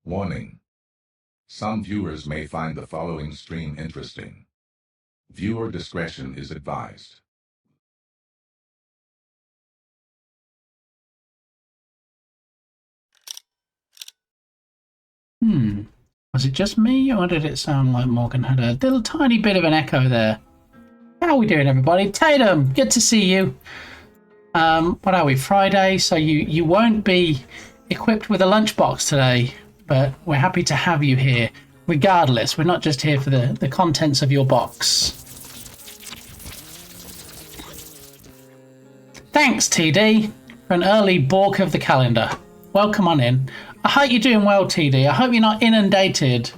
Warning. Some viewers may find the following stream interesting. Viewer discretion is advised. Was it just me, or did it sound like Morgan had a little tiny bit of an echo there? How are we doing, everybody? Tatum, good to see you. What are we, Friday? So you won't be equipped with a lunchbox today, but we're happy to have you here. Regardless, we're not just here for the contents of your box. Thanks, TD, for an early balk of the calendar. Welcome on in. I hope you're doing well, TD. I hope you're not inundated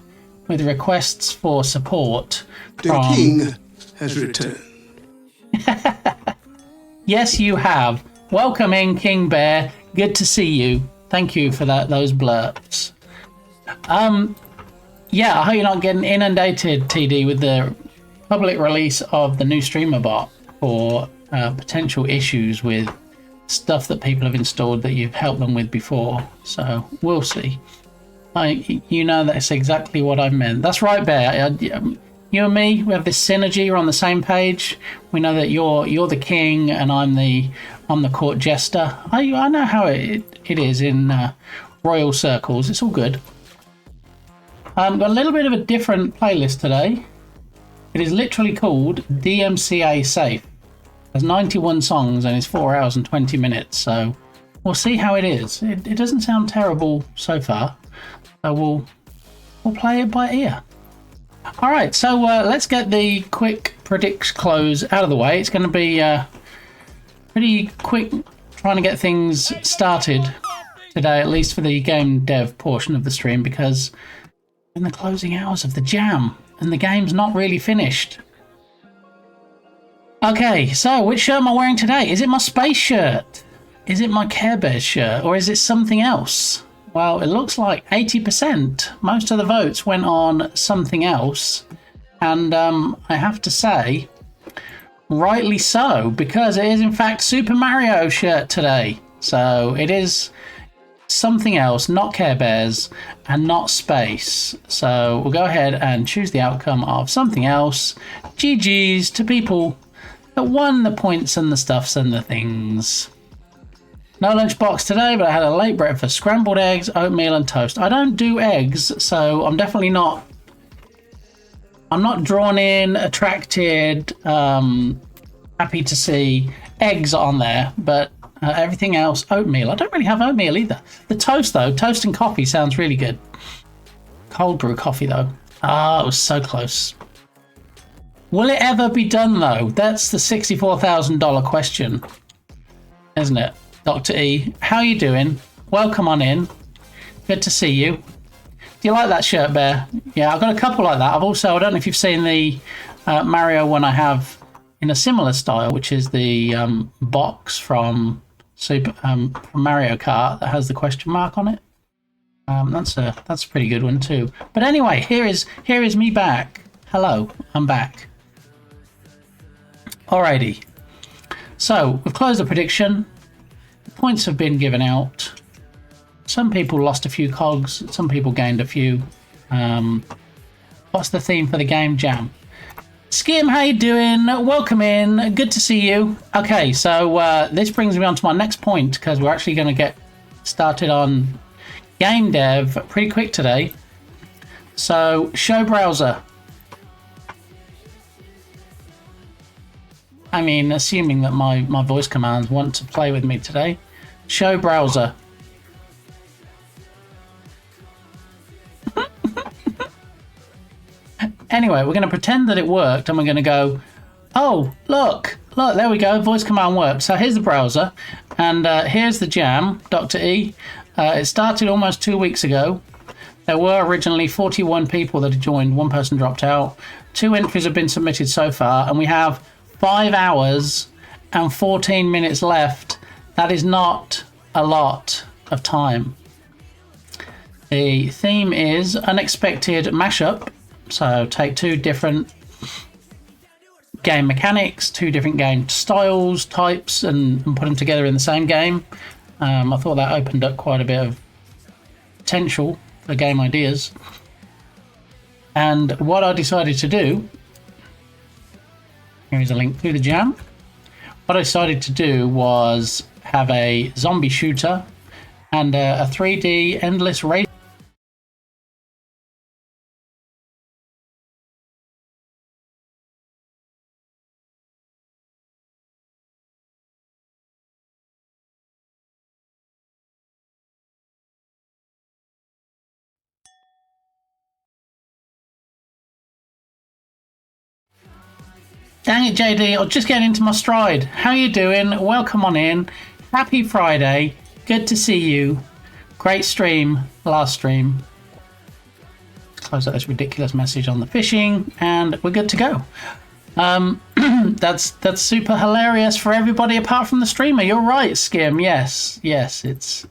with requests for support. The king has returned. Yes, you have. Welcome in, King Bear. Good to see you. Thank you for those blurbs. Yeah, I hope you're not getting inundated, TD, with the public release of the new streamer bot for potential issues with stuff that people have installed that you've helped them with before. So we'll see. You know that's exactly what I meant. That's right, Bear. You and me, we have this synergy. We're on the same page. We know that you're the king and I'm the court jester. I know how it is in royal circles. It's all good. Got a little bit of a different playlist today. It is literally called DMCA Safe. There's 91 songs and it's 4 hours and 20 minutes, so we'll see how it is. It doesn't sound terrible so far, so we'll play it by ear. All right, so let's get the quick predict close out of the way. It's going to be pretty quick trying to get things started today, at least for the game dev portion of the stream, because in the closing hours of the jam and the game's not really finished. Okay, so which shirt am I wearing today? Is it my space shirt? Is it my Care Bears shirt? Or is it something else? Well, it looks like 80%. Most of the votes went on something else. And I have to say, rightly so, because it is in fact Super Mario shirt today. So it is something else, not Care Bears and not space. So we'll go ahead and choose the outcome of something else. GG's to people that won the points and the stuffs and the things. No lunchbox today, but I had a late breakfast. Scrambled eggs, oatmeal and toast. I don't do eggs, so I'm definitely not... I'm not drawn in, attracted, happy to see eggs on there, but everything else, oatmeal. I don't really have oatmeal either. The toast, though, toast and coffee sounds really good. Cold brew coffee, though. Ah, it was so close. Will it ever be done, though? That's the $64,000 question, isn't it? Dr. E, how you doing? Welcome on in. Good to see you. Do you like that shirt, Bear? Yeah, I've got a couple like that. I've also, I don't know if you've seen the Mario one I have in a similar style, which is the box from from Mario Kart that has the question mark on it. That's a pretty good one too. But anyway, here is me back. Hello, I'm back. Alrighty. So we've closed the prediction. The points have been given out. Some people lost a few cogs. Some people gained a few. What's the theme for the game jam? Skim, how you doing? Welcome in. Good to see you. Okay, so this brings me on to my next point, because we're actually going to get started on game dev pretty quick today. So, show browser. I mean, assuming that my voice commands want to play with me today. Show browser. Anyway, we're going to pretend that it worked, and we're going to go, oh, look, there we go, voice command worked. So here's the browser, and here's the jam, Dr. E. It started almost 2 weeks ago. There were originally 41 people that had joined. One person dropped out. 2 entries have been submitted so far, and we have 5 hours and 14 minutes left. That is not a lot of time. The theme is unexpected mashup. So take 2 different game mechanics, 2 different game styles, types, and put them together in the same game. I thought that opened up quite a bit of potential for game ideas. And what I decided to do, here is a link to the jam. What I decided to do was have a zombie shooter and a 3D endless race. Dang it, JD, I'm just getting into my stride. How you doing? Welcome on in. Happy Friday. Good to see you. Great stream. Last stream. Let's close out this ridiculous message on the fishing, and we're good to go. That's super hilarious for everybody apart from the streamer. You're right, Skim. Yes, it's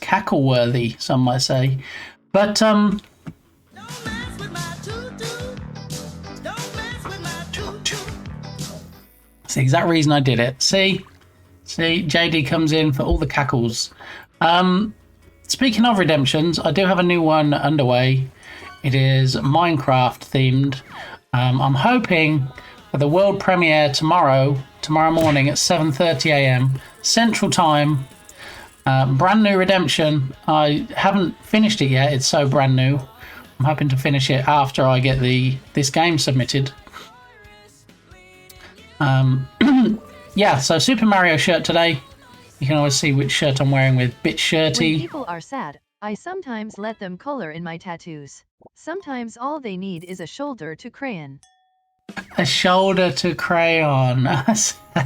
cackle worthy, some might say. But that's the exact reason I did it. See, JD comes in for all the cackles. Speaking of redemptions, I do have a new one underway. It is Minecraft themed. I'm hoping for the world premiere tomorrow morning at 7:30 a.m. Central Time. Brand new redemption. I haven't finished it yet. It's so brand new. I'm hoping to finish it after I get this game submitted. Yeah, so Super Mario shirt today. You can always see which shirt I'm wearing with Bit Shirty. When people are sad, I sometimes let them color in my tattoos. Sometimes all they need is a shoulder to crayon. A shoulder to crayon. I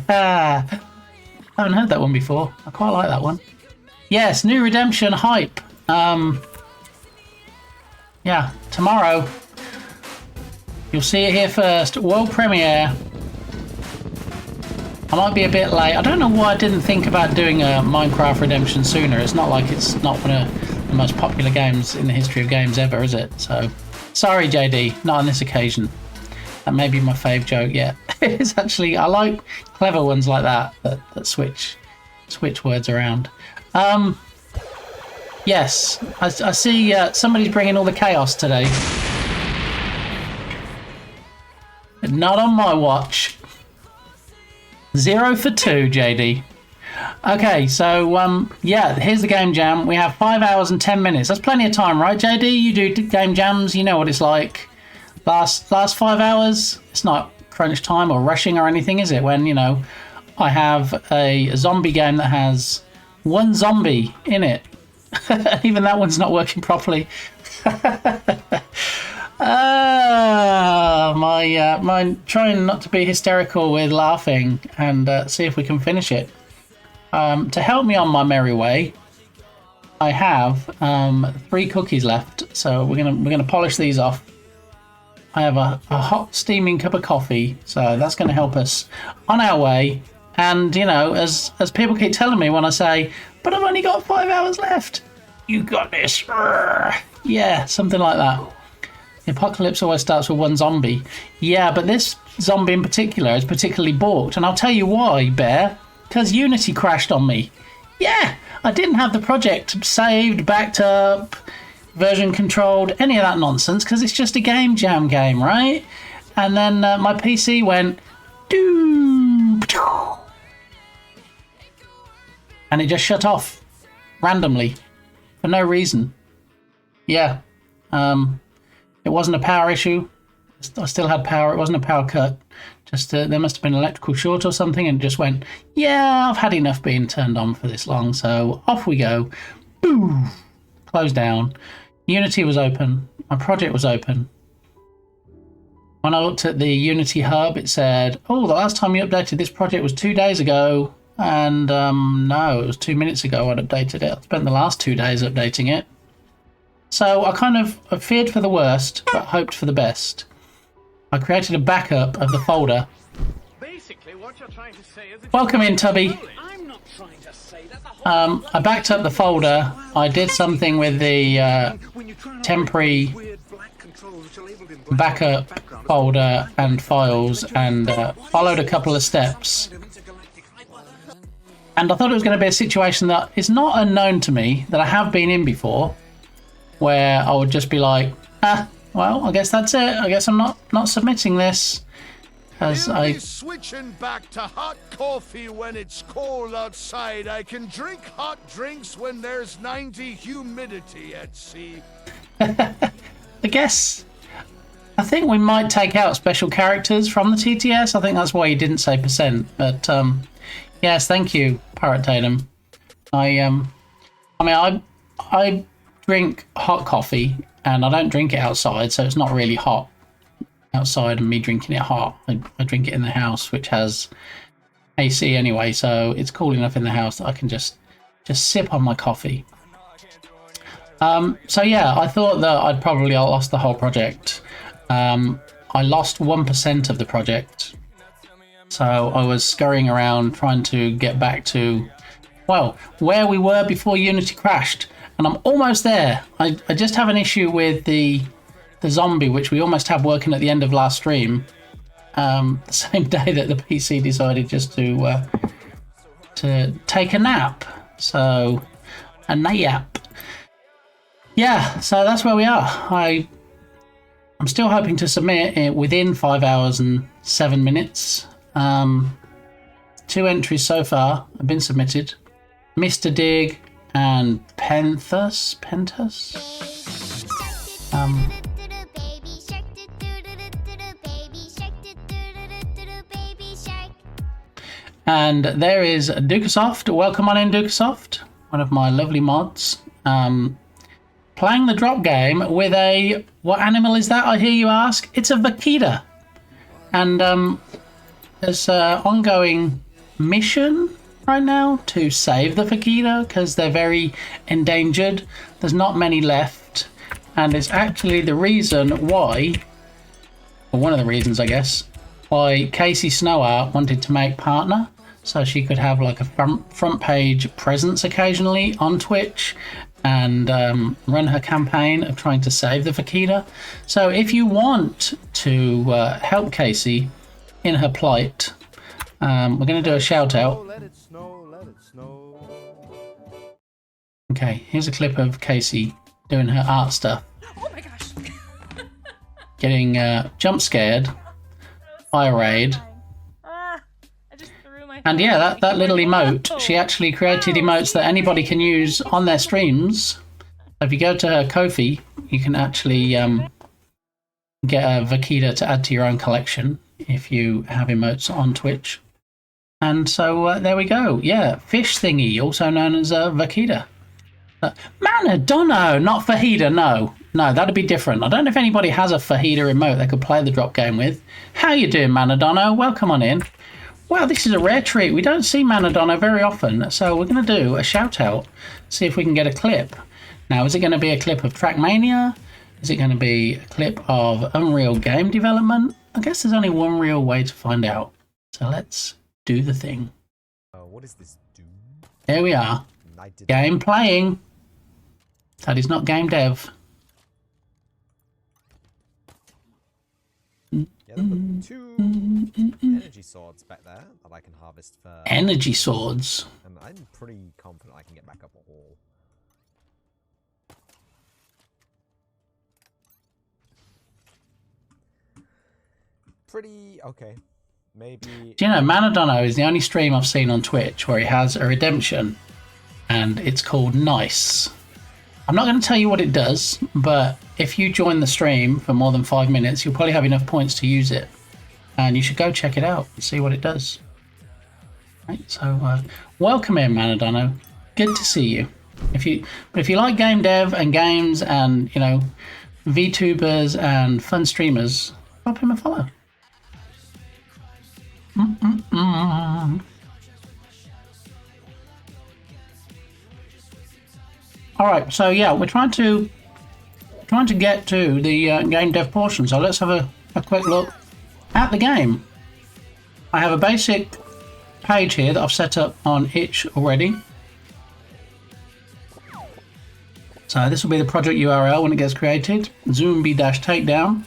haven't heard that one before. I quite like that one. Yes, new redemption hype. Yeah, tomorrow. You'll see it here first. World premiere. I might be a bit late. I don't know why I didn't think about doing a Minecraft Redemption sooner. It's not like it's not one of the most popular games in the history of games ever, is it? So, sorry, JD, not on this occasion. That may be my fave joke yet. It's actually, I like clever ones like that switch words around. Yes, I see somebody's bringing all the chaos today. Not on my watch. 0 for 2, JD. Okay, so yeah, here's the game jam. We have 5 hours and 10 minutes. That's plenty of time, right, JD? You do game jams, you know what it's like. Last 5 hours, it's not crunch time or rushing or anything, is it? When, you know, I have a zombie game that has one zombie in it. Even that one's not working properly. My trying not to be hysterical with laughing and see if we can finish it. To help me on my merry way, I have 3 cookies left, so we're gonna polish these off. I have a hot steaming cup of coffee, so that's going to help us on our way. And you know, as people keep telling me when I say, "But I've only got 5 hours left," you got this. Yeah, something like that. The apocalypse always starts with one zombie. Yeah, but this zombie in particular is particularly balked, and I'll tell you why, Bear. Because Unity crashed on me. Yeah, I didn't have the project saved, backed up, version controlled, any of that nonsense, because it's just a game jam game, right? And then my PC went, doo, and it just shut off randomly for no reason. Yeah. It wasn't a power issue. I still had power. It wasn't a power cut. Just there must have been an electrical short or something, and it just went, yeah, I've had enough being turned on for this long, so off we go. Boom. Closed down. Unity was open. My project was open. When I looked at the Unity hub, it said, oh, the last time you updated this project was 2 days ago. And no, it was 2 minutes ago I'd updated it. I spent the last 2 days updating it. So I kind of feared for the worst, but hoped for the best. I created a backup of the folder. Basically, what you're trying to say is Welcome in, Tubby. I'm not trying to say that the whole I backed up the folder. I did something with the temporary backup folder and files and followed a couple of steps. And I thought it was going to be a situation that is not unknown to me, that I have been in before. where I would just be like, well, I guess that's it. I guess I'm not submitting this. As You'll I be switching back to hot coffee when it's cold outside. I can drink hot drinks when there's 90 humidity at sea. I guess I think we might take out special characters from the TTS. I think that's why you didn't say percent. But yes, thank you, Pirate Tatum. I drink hot coffee and I don't drink it outside, so it's not really hot outside and me drinking it hot. I drink it in the house, which has AC anyway, so it's cool enough in the house that I can just sip on my coffee. So yeah, I thought that I'd probably lost the whole project. I lost 1% of the project, so I was scurrying around trying to get back to, well, where we were before Unity crashed, and I'm almost there. I just have an issue with the zombie, which we almost had working at the end of last stream, the same day that the PC decided just to take a nap. So, a nap. Yeah, so that's where we are. I'm still hoping to submit it within 5 hours and 7 minutes. 2 entries so far have been submitted. Mr. Dig and Penthus. And there is Dukasoft. Welcome on in, Dukasoft. One of my lovely mods. Playing the drop game with a... What animal is that, I hear you ask? It's a vaquita. And there's an ongoing mission right now to save the vaquita because they're very endangered. There's not many left. And it's actually the reason why, or one of the reasons, I guess, why Casey Snowart wanted to make partner, so she could have like a front page presence occasionally on Twitch and run her campaign of trying to save the vaquita. So if you want to help Casey in her plight, we're going to do a shout out. Let it snow, let it snow. Okay, here's a clip of Casey doing her art stuff. Oh my gosh. Getting jump scared by a raid. I just threw my And yeah, that little emote, she actually created emotes that anybody can use on their streams. So if you go to her Ko-fi, you can actually get a vaquita to add to your own collection if you have emotes on Twitch. And so there we go. Yeah, fish thingy, also known as a vaquita. Manadono, not fajita, no. No, that'd be different. I don't know if anybody has a fajita emote they could play the drop game with. How you doing, Manadono? Welcome on in. Wow, this is a rare treat. We don't see Manadono very often, so we're going to do a shout-out, see if we can get a clip. Now, is it going to be a clip of Trackmania? Is it going to be a clip of Unreal game development? I guess there's only one real way to find out. So let's do the thing. What is this do? There we are. Game playing. That is not game dev. Yeah, there were 2 energy swords back there that I can harvest for. Energy swords. And I'm pretty confident I can get back up a wall. Pretty okay. Maybe. Do you know, Manadono is the only stream I've seen on Twitch where he has a redemption, and it's called Nice. I'm not going to tell you what it does, but if you join the stream for more than 5 minutes, you'll probably have enough points to use it. And you should go check it out and see what it does. Right, so welcome in, Manadono. Good to see you. If you like game dev and games and, you know, VTubers and fun streamers, drop him a follow. All right, so yeah, we're trying to get to the game dev portion. So let's have a quick look at the game. I have a basic page here that I've set up on itch already. So this will be the project URL when it gets created. Zoombie Takedown.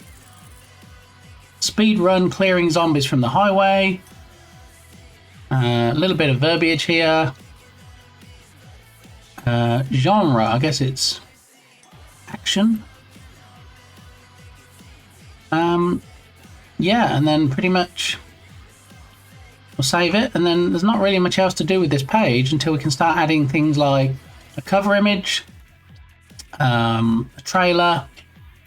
Speed run clearing zombies from the highway. A little bit of verbiage here. Genre, I guess it's action. Yeah, and then pretty much we'll save it, and then there's not really much else to do with this page until we can start adding things like a cover image, a trailer,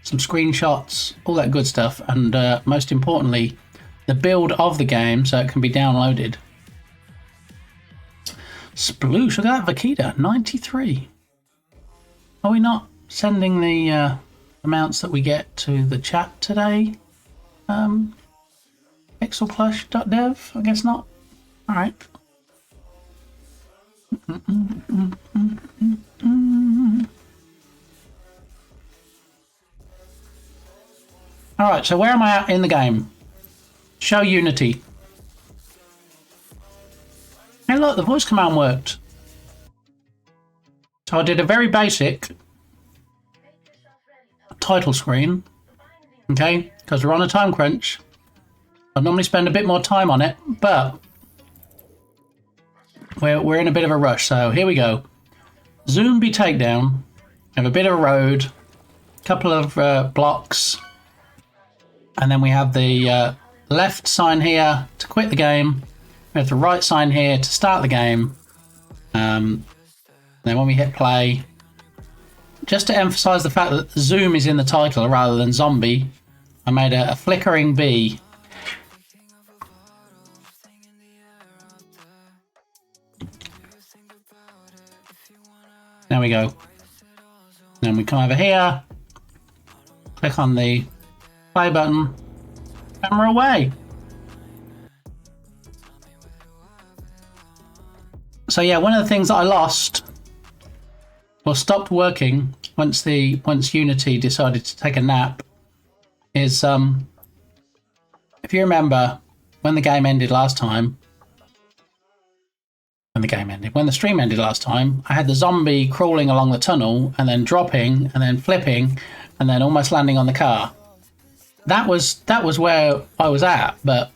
some screenshots, all that good stuff, and most importantly, the build of the game so it can be downloaded. Sploosh, look at that, Vakita, 93. Are we not sending the amounts that we get to the chat today? Pixelplush.dev? I guess not. Alright. Alright, so where am I at in the game? Show Unity. Hey look, the voice command worked. So I did a very basic title screen. Okay, because we're on a time crunch. I normally spend a bit more time on it, but we're in a bit of a rush. So here we go. Zoombie Takedown. We have a bit of a road, a couple of blocks, and then we have the left sign here to quit the game. We have the right sign here to start the game. Then when we hit play, just to emphasize the fact that Zoom is in the title rather than zombie, I made a flickering bee. There we go. Then we come over here, click on the play button, and we're away. So yeah, one of the things that I lost, or stopped working once Unity decided to take a nap, is if you remember when the game ended last time, when the stream ended last time, I had the zombie crawling along the tunnel and then dropping and then flipping and then almost landing on the car. That was where I was at, but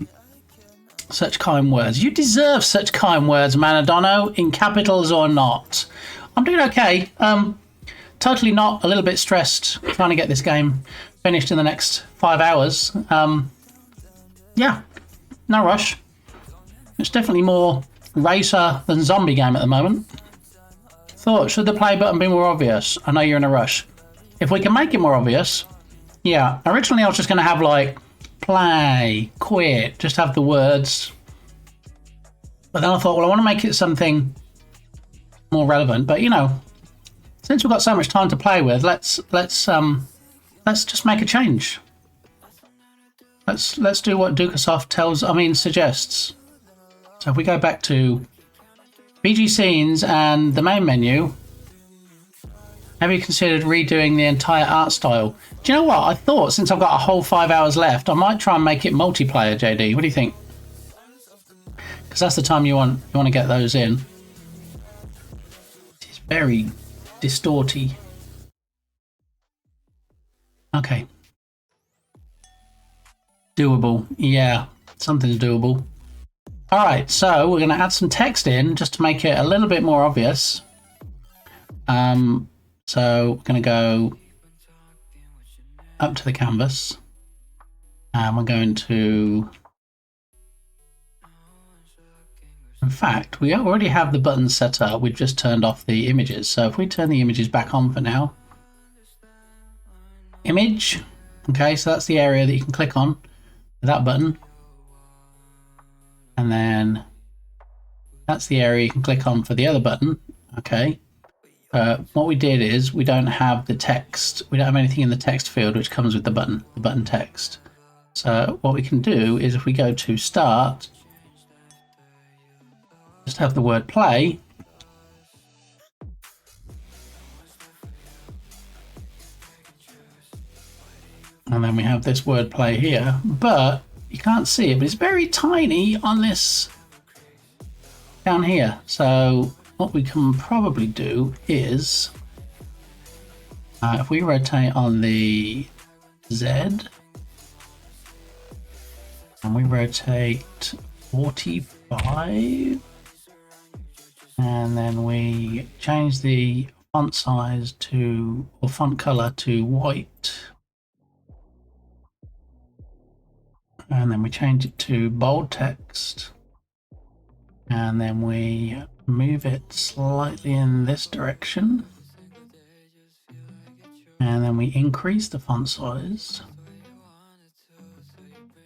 such kind words. You deserve such kind words, Manadono, in capitals or not. I'm doing okay. Totally not a little bit stressed trying to get this game finished in the next 5 hours. Yeah, no rush. It's definitely more racer than zombie game at the moment. Thought, should the play button be more obvious? I know you're in a rush. If we can make it more obvious, yeah. Originally I was just going to have like play, quit, just have the words. But then I thought, well, I want to make it something more relevant. But you know, since we've got so much time to play with, let's just make a change. Let's do what Dukasoft suggests. So if we go back to BG Scenes and the main menu, have you considered redoing the entire art style? Do you know what? I thought since I've got a whole 5 hours left, I might try and make it multiplayer, JD. What do you think? Because that's the time you want to get those in. It's very distorty. Okay. Doable. Yeah, something's doable. All right, so we're going to add some text in just to make it a little bit more obvious. So we're going to go up to the canvas, and we're going to, in fact, we already have the buttons set up. We've just turned off the images. So if we turn the images back on for now, image, okay, so that's the area that you can click on with that button. And then that's the area you can click on for the other button. Okay. What we did is we don't have the text. We don't have anything in the text field which comes with the button text. So what we can do is if we go to start, just have the word play. And then we have this word play here, but you can't see it, but it's very tiny on this down here. So what we can probably do is, if we rotate on the Z, and we rotate 45, and then we change the font size to, or font color to white. And then we change it to bold text. And then we move it slightly in this direction. And then we increase the font size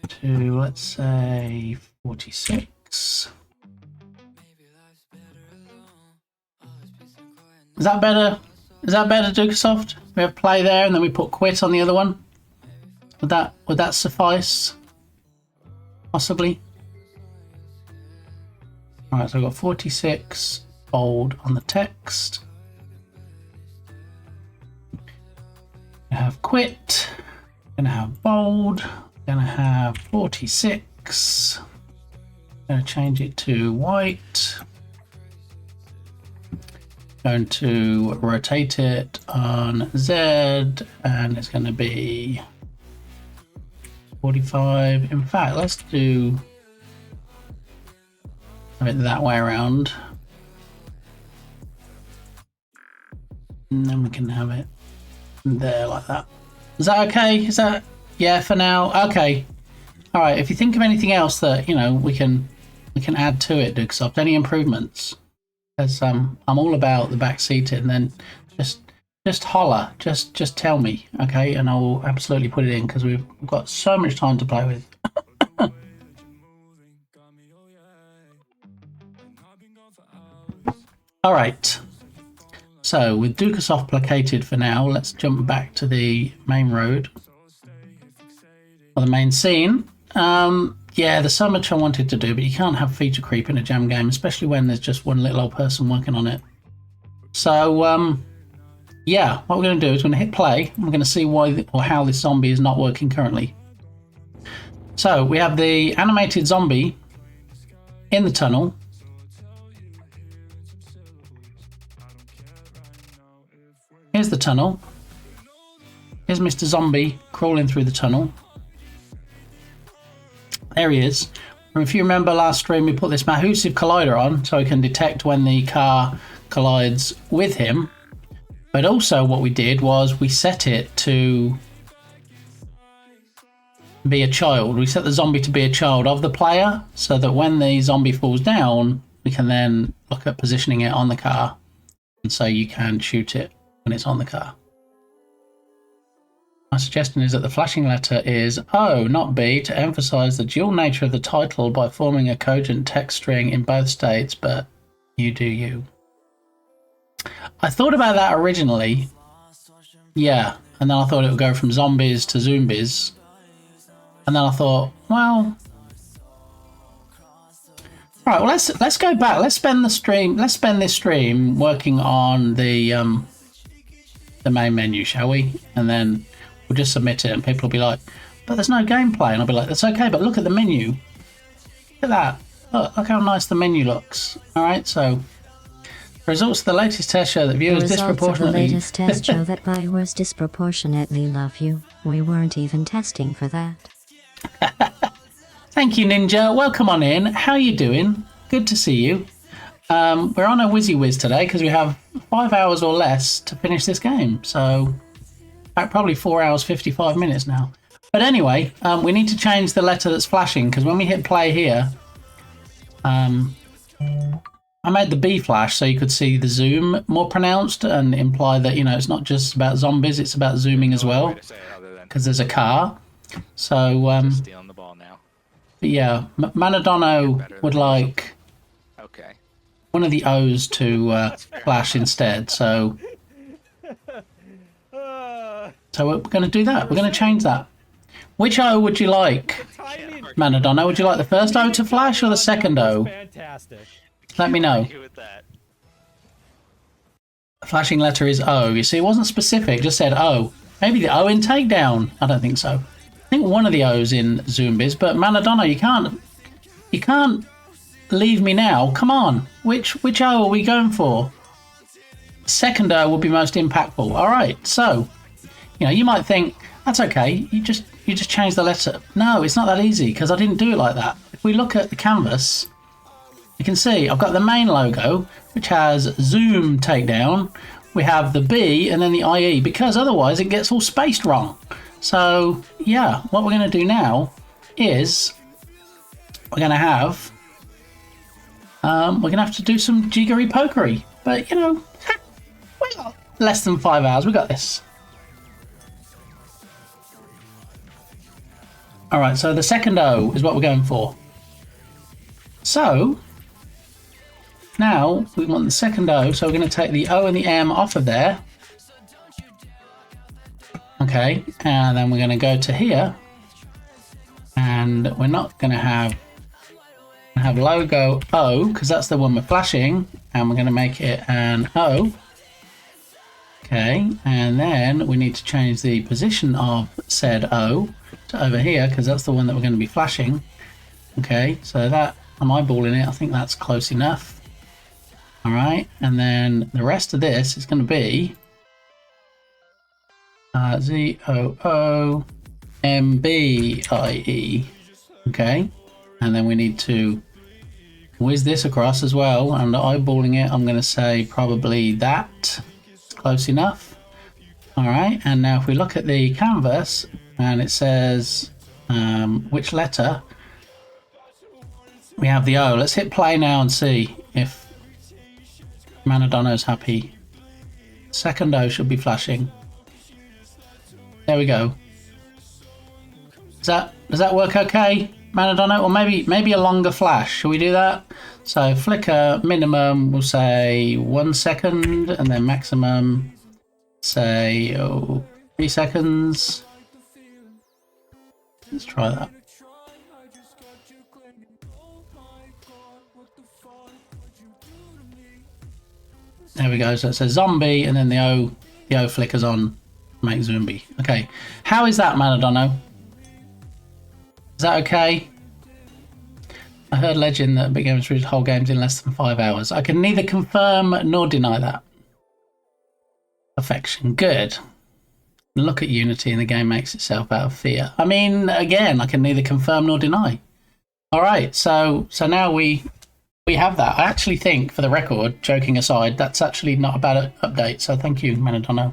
to, let's say, 46. Is that better? Is that better, Dukesoft? We have play there and then we put quit on the other one. Would that suffice? Possibly. Alright, so I've got 46 bold on the text. I have quit. Gonna have bold. Gonna have 46. Gonna change it to white. Going to rotate it on Z, and it's going to be 45. In fact, let's do it that way around, and then we can have it there like that. Is that okay? Is that, yeah, for now? Okay. All right. If you think of anything else that, you know, we can add to it, Dukesoft, any improvements? Because I'm all about the back seating, and then just holler, just tell me, okay, and I'll absolutely put it in because we've got so much time to play with. All right, so with Dukesoft placated for now, let's jump back to the main road or the main scene. Yeah, there's so much I wanted to do, but you can't have feature creep in a jam game, especially when there's just one little old person working on it. So, yeah, what we're going to do is we're going to hit play. And we're going to see why or how this zombie is not working currently. So, we have the animated zombie in the tunnel. Here's the tunnel. Here's Mr. Zombie crawling through the tunnel. There he is. And if you remember last stream, we put this whysub collider on so he can detect when the car collides with him. But also what we did was we set it to be a child. We set the zombie to be a child of the player so that when the zombie falls down, we can then look at positioning it on the car. And so you can shoot it when it's on the car. My suggestion is that the flashing letter is O, not B, to emphasize the dual nature of the title by forming a cogent text string in both states, but you do you. I thought about that originally. Yeah, and then I thought it would go from zombies to zombies. And then I thought, well, all right, well let's go back. Let's spend this stream working on the main menu, shall we? And then we'll just submit it and people will be like, but there's no gameplay. And I'll be like, that's okay, but look at the menu. Look at that. Look how nice the menu looks. All right, so the results of the latest test show that viewers disproportionately... The latest test show that viewers disproportionately love you. We weren't even testing for that. Thank you, Ninja. Welcome on in. How are you doing? Good to see you. We're on a whiz today because we have 5 hours or less to finish this game. So... probably 4 hours 55 minutes now. But anyway, we need to change the letter that's flashing because when we hit play here, I made the B flash so you could see the zoom more pronounced and imply that, you know, it's not just about zombies, it's about zooming as well because there's a car. So, stealing the ball now. But yeah, Manadono would like one of the O's to flash instead. So we're going to do that. We're going to change that. Which O would you like, Manadono? Would you like the first O to flash or the second O? Fantastic. Let me know. Flashing letter is O. You see, it wasn't specific, just said O. Maybe the O in Takedown. I don't think so. I think one of the O's in Zombies, but Manadono, you can't leave me now. Come on. Which O are we going for? Second O will be most impactful. All right, so... You know, you might think, that's okay, you just change the letter. No, it's not that easy, because I didn't do it like that. If we look at the canvas, you can see I've got the main logo, which has Zoombie Takedown, we have the B and then the IE, because otherwise it gets all spaced wrong. So yeah, what we're going to do now is we're going to have to do some jiggery pokery. But you know, we got less than 5 hours. We got this. All right, so the second O is what we're going for. So now we want the second O, so we're going to take the O and the M off of there. Okay, and then we're going to go to here, and we're not going to have logo O because that's the one we're flashing, and we're going to make it an O. Okay, and then we need to change the position of said O to over here because that's the one that we're going to be flashing. Okay, so that, I'm eyeballing it, I think that's close enough. All right, and then the rest of this is going to be ZOOMBIE. Okay, and then we need to whiz this across as well, and eyeballing it, I'm going to say probably that. It's close enough. All right, and now if we look at the canvas and it says which letter, we have the O. Let's hit play now and see if Manadonno's happy. Second O should be flashing. There we go. Does that work okay, Manadonno? Or maybe a longer flash. Shall we do that? So flicker minimum, we'll say 1 second, and then maximum, say 3 seconds. Let's try that. There we go. So it says zombie, and then the O flickers on. Make Zoombie. Okay, how is that, Manadonno? Is that okay? I heard legend that Big Games reached whole games in less than 5 hours. I can neither confirm nor deny that. Perfection, good. Look at Unity and the game makes itself out of fear. I mean, again, I can neither confirm nor deny. All right, so now we have that. I actually think, for the record, joking aside, that's actually not a bad update. So thank you, Manadonno.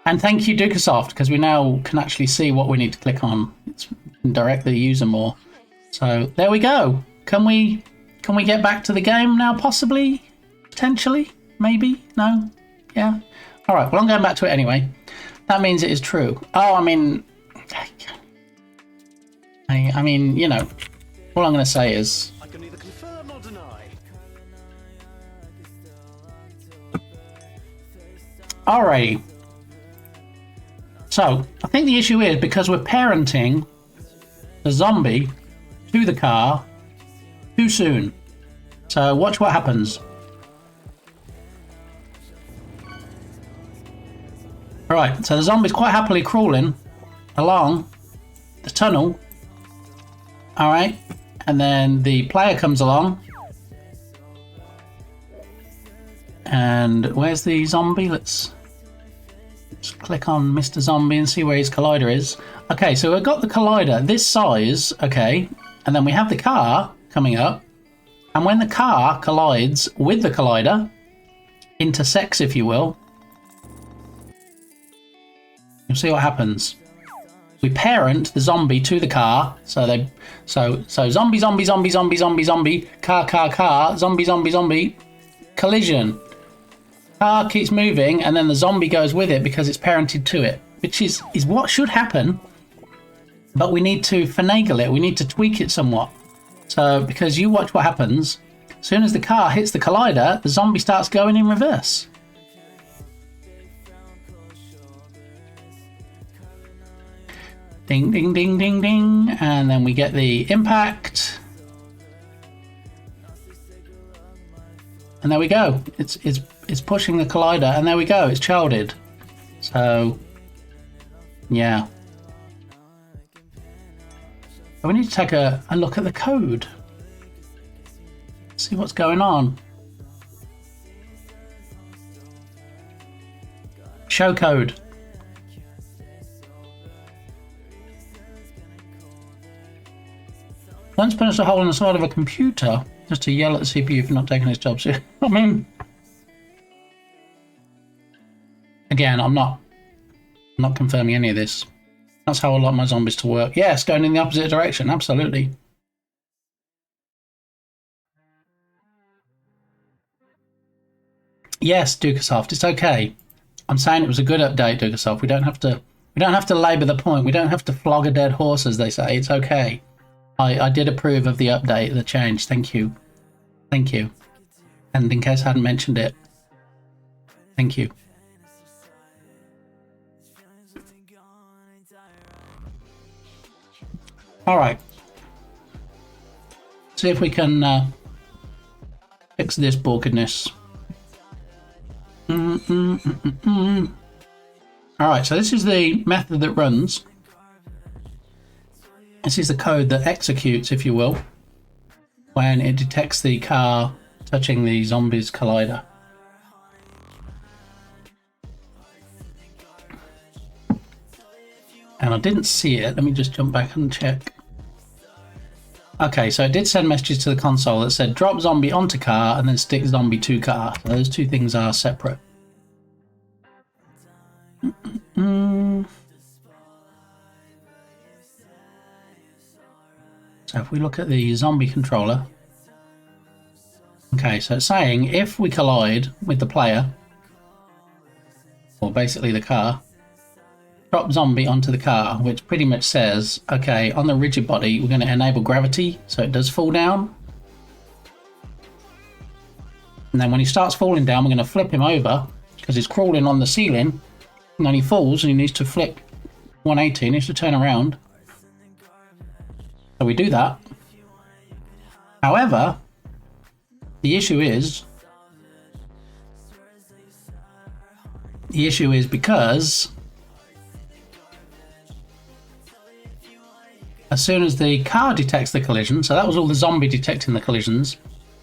And thank you, Dukasoft, because we now can actually see what we need to click on. It's direct the user more. So there we go. Can we get back to the game now? Possibly, potentially, maybe. No, yeah. All right. Well, I'm going back to it anyway. That means it is true. Oh, I mean, you know, all I'm going to say is. I can neither confirm nor deny. Alrighty. So, I think the issue is because we're parenting the zombie to the car too soon. So, watch what happens. Alright, so the zombie's quite happily crawling along the tunnel. Alright, and then the player comes along. And where's the zombie? Let's click on Mr. Zombie and see where his collider is. Okay, so we've got the collider this size, okay, and then we have the car coming up, and when the car collides with the collider, intersects if you will, you'll see what happens. We parent the zombie to the car, so zombie, zombie, zombie, zombie, zombie, zombie, car, zombie, zombie, zombie, collision. Car keeps moving, and then the zombie goes with it because it's parented to it, which is what should happen. But we need to finagle it. We need to tweak it somewhat. So, because you watch what happens. As soon as the car hits the collider, the zombie starts going in reverse. Ding, ding, ding, ding, ding. And then we get the impact. And there we go. It's pushing the collider, and there we go. It's childed. So, yeah. But we need to take a look at the code. See what's going on. Show code. Don't punch a hole in the side of a computer just to yell at the CPU for not taking its job. So, I mean, Again, I'm not confirming any of this. That's how I like my zombies to work. Yes, going in the opposite direction, absolutely. Yes, Dukasoft, it's okay. I'm saying it was a good update, Dukasoft. We don't have to labour the point. We don't have to flog a dead horse, as they say. It's okay. I did approve of the update, the change. Thank you. Thank you. And in case I hadn't mentioned it, thank you. All right. See if we can fix this balkedness. All right, so this is the method that runs. This is the code that executes, if you will, when it detects the car touching the zombie's collider. And I didn't see it. Let me just jump back and check. Okay, so it did send messages to the console that said drop zombie onto car and then stick zombie to car. So those two things are separate. So if we look at the zombie controller. Okay, so it's saying if we collide with the player, or basically the car, drop zombie onto the car, which pretty much says, okay, on the rigid body, we're going to enable gravity, so it does fall down. And then when he starts falling down, we're going to flip him over, because he's crawling on the ceiling, and then he falls, and he needs to flip 180, he needs to turn around. So we do that. However, the issue is because as soon as the car detects the collision, so that was all the zombie detecting the collisions,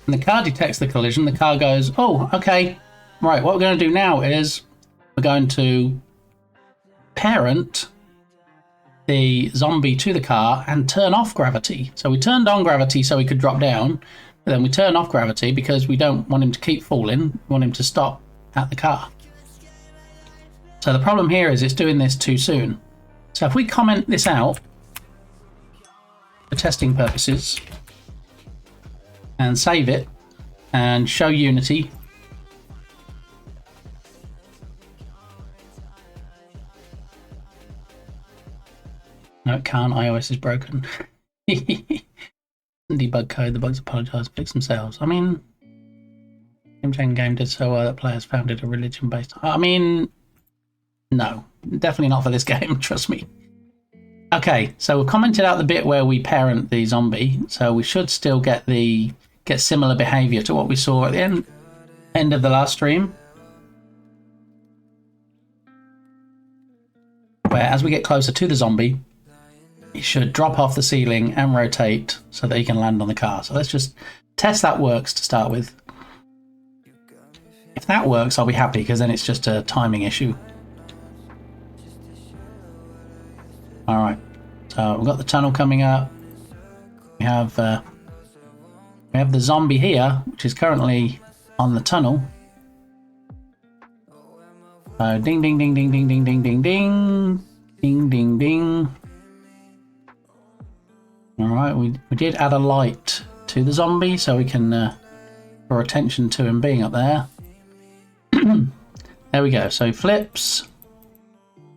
and the car detects the collision, the car goes, oh, okay, right, what we're going to do now is we're going to parent the zombie to the car and turn off gravity. So we turned on gravity so he could drop down, but then we turn off gravity because we don't want him to keep falling, we want him to stop at the car. So the problem here is it's doing this too soon. So if we comment this out for testing purposes and save it and show Unity, no, it can't. iOS is broken. Debug code. The bugs apologise. Fix themselves. I mean, game did so well that players found it a religion-based. I mean, no, definitely not for this game. Trust me. Okay, so we've commented out the bit where we parent the zombie, so we should still get similar behaviour to what we saw at the end of the last stream, where as we get closer to the zombie, it should drop off the ceiling and rotate so that he can land on the car. So let's just test that works to start with. If that works, I'll be happy, because then it's just a timing issue. All right, so we've got the tunnel coming up. We have the zombie here, which is currently on the tunnel. So ding, ding, ding, ding, ding, ding, ding, ding, ding, ding, ding, ding. All right, we did add a light to the zombie so we can draw attention to him being up there. There we go. So he flips,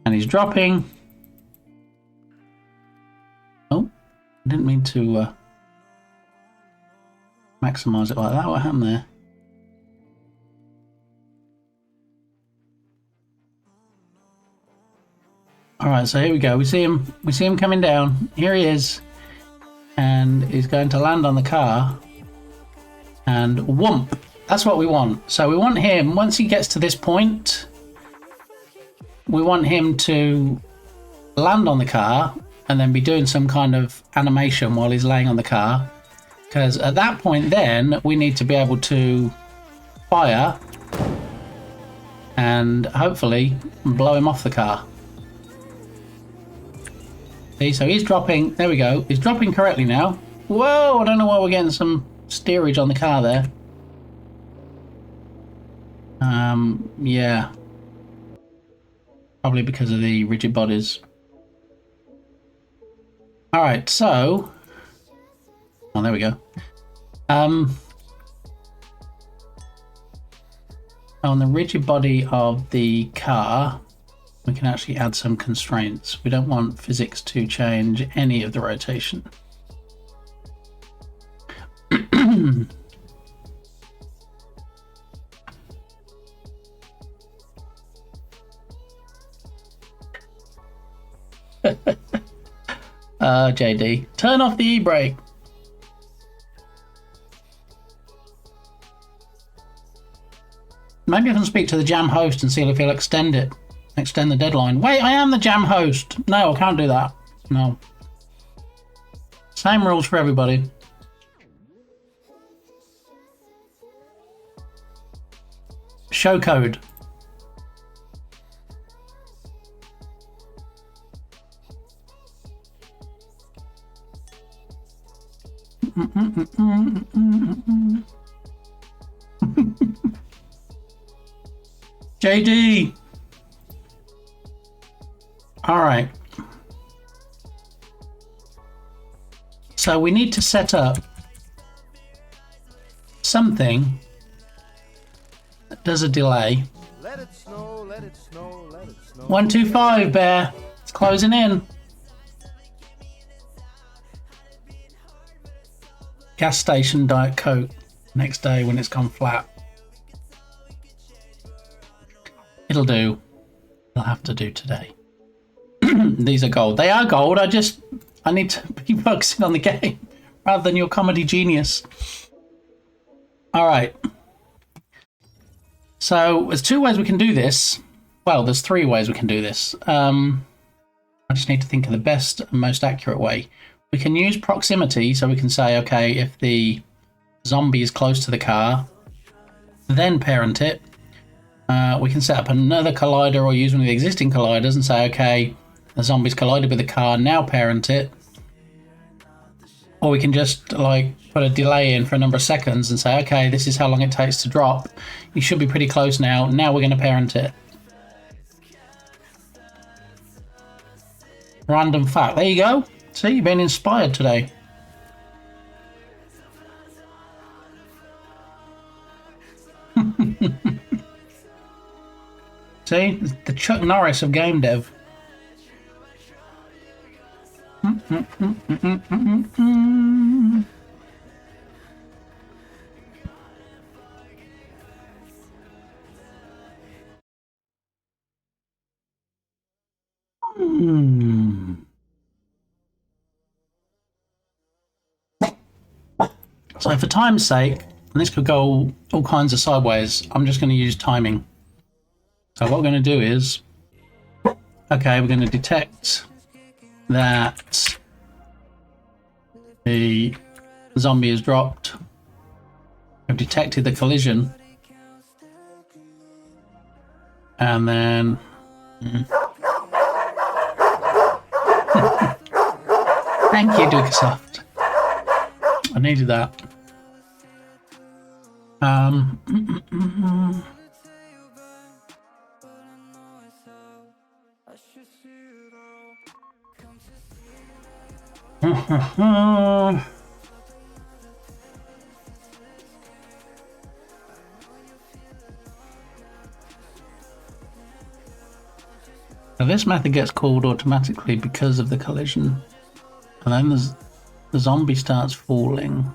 and he's dropping. Oh, I didn't mean to maximize it like that. What happened there? All right, so here we go. We see him coming down. Here he is. And he's going to land on the car and whoomp. That's what we want. So we want him, once he gets to this point, we want him to land on the car and then be doing some kind of animation while he's laying on the car. Because at that point then, we need to be able to fire and hopefully blow him off the car. See, so he's dropping, there we go, he's dropping correctly now. Whoa, I don't know why we're getting some steerage on the car there. Yeah. Probably because of the rigid bodies. Alright, so... Oh, there we go. On the rigid body of the car, we can actually add some constraints. We don't want physics to change any of the rotation. JD, turn off the e-brake. Maybe I can speak to the jam host and see if he'll extend the deadline. Wait, I am the jam host. No, I can't do that. No. Same rules for everybody. Show code. JD. All right. So we need to set up something that does a delay. Let it snow, let it snow, let it snow. 125, Bear. It's closing in. Gas station Diet Coke. Next day when it's gone flat. It'll do. It'll have to do today. These are gold. They are gold. I need to be focusing on the game rather than your comedy genius. All right. So there's two ways we can do this. Well, there's three ways we can do this. I just need to think of the best and most accurate way. We can use proximity, so we can say, okay, if the zombie is close to the car, then parent it. We can set up another collider or use one of the existing colliders and say, okay, the zombie's collided with the car, now parent it. Or we can just like put a delay in for a number of seconds and say, okay, this is how long it takes to drop. You should be pretty close now. Now we're going to parent it. Random fact. There you go. See, you've been inspired today. See, the Chuck Norris of game dev. So for time's sake, and this could go all kinds of sideways, I'm just going to use timing. So what we're going to do is, okay, we're going to detect that the zombie is dropped. We've detected the collision. And then... Thank you, Dukesoft. I needed that. So this method gets called automatically because of the collision, and then the zombie starts falling.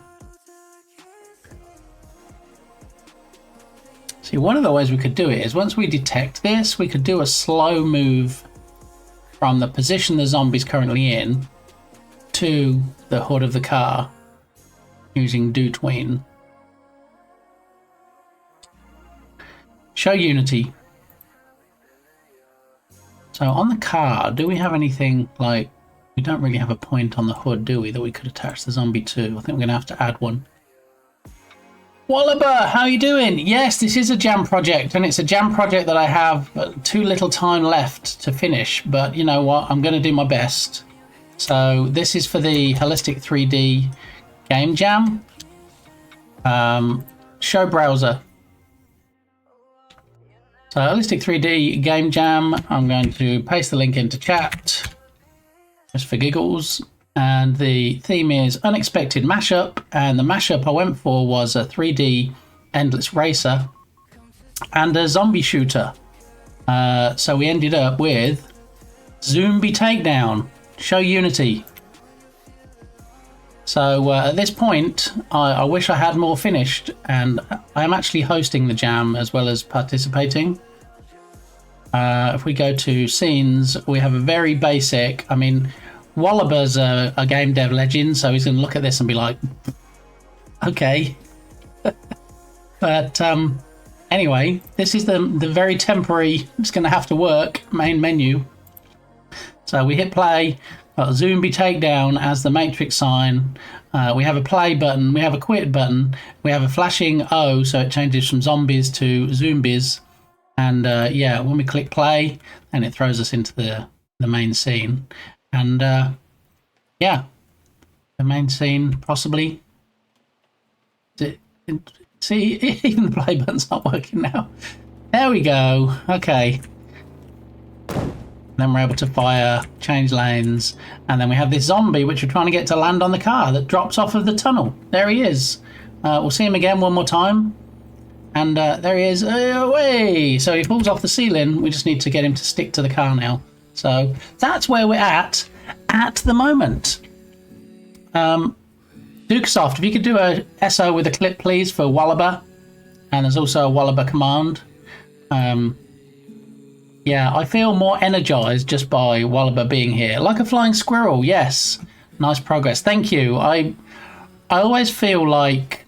See, one of the ways we could do it is once we detect this, we could do a slow move from the position the zombie's currently in to the hood of the car using do tween. Show Unity. So on the car, do we have anything like, we don't really have a point on the hood, do we, that we could attach the zombie to? I think we're going to have to add one. Wallaber, how are you doing? Yes, this is a jam project, and it's a jam project that I have too little time left to finish, but you know what, I'm going to do my best. So this is for the Holistic 3D Game Jam. Show browser. So Holistic 3D Game Jam. I'm going to paste the link into chat just for giggles. And the theme is Unexpected Mashup. And the mashup I went for was a 3D Endless Racer and a zombie shooter. So we ended up with Zoombie Takedown. Show Unity. So at this point, I wish I had more finished, and I am actually hosting the jam as well as participating. If we go to scenes, we have a very basic, I mean, Wallaber's a game dev legend, so he's going to look at this and be like, okay. But anyway, this is the very temporary, it's going to have to work, main menu. So we hit play. Got Zoombie Takedown as the matrix sign. We have a play button. We have a quit button. We have a flashing O, so it changes from zombies to zombies. And yeah, when we click play, then it throws us into the main scene. And yeah, the main scene possibly. See, even the play button's not working now. There we go. Okay. Then we're able to fire, change lanes, and then we have this zombie which we're trying to get to land on the car that drops off of the tunnel. There he is. We'll see him again one more time. And there he is. Away! So he falls off the ceiling. We just need to get him to stick to the car now. So that's where we're at the moment. Dukesoft, if you could do a SO with a clip, please, for Wallaber. And there's also a Wallaber command. Yeah, I feel more energized just by Wallaber being here. Like a flying squirrel, yes. Nice progress. Thank you. I always feel like,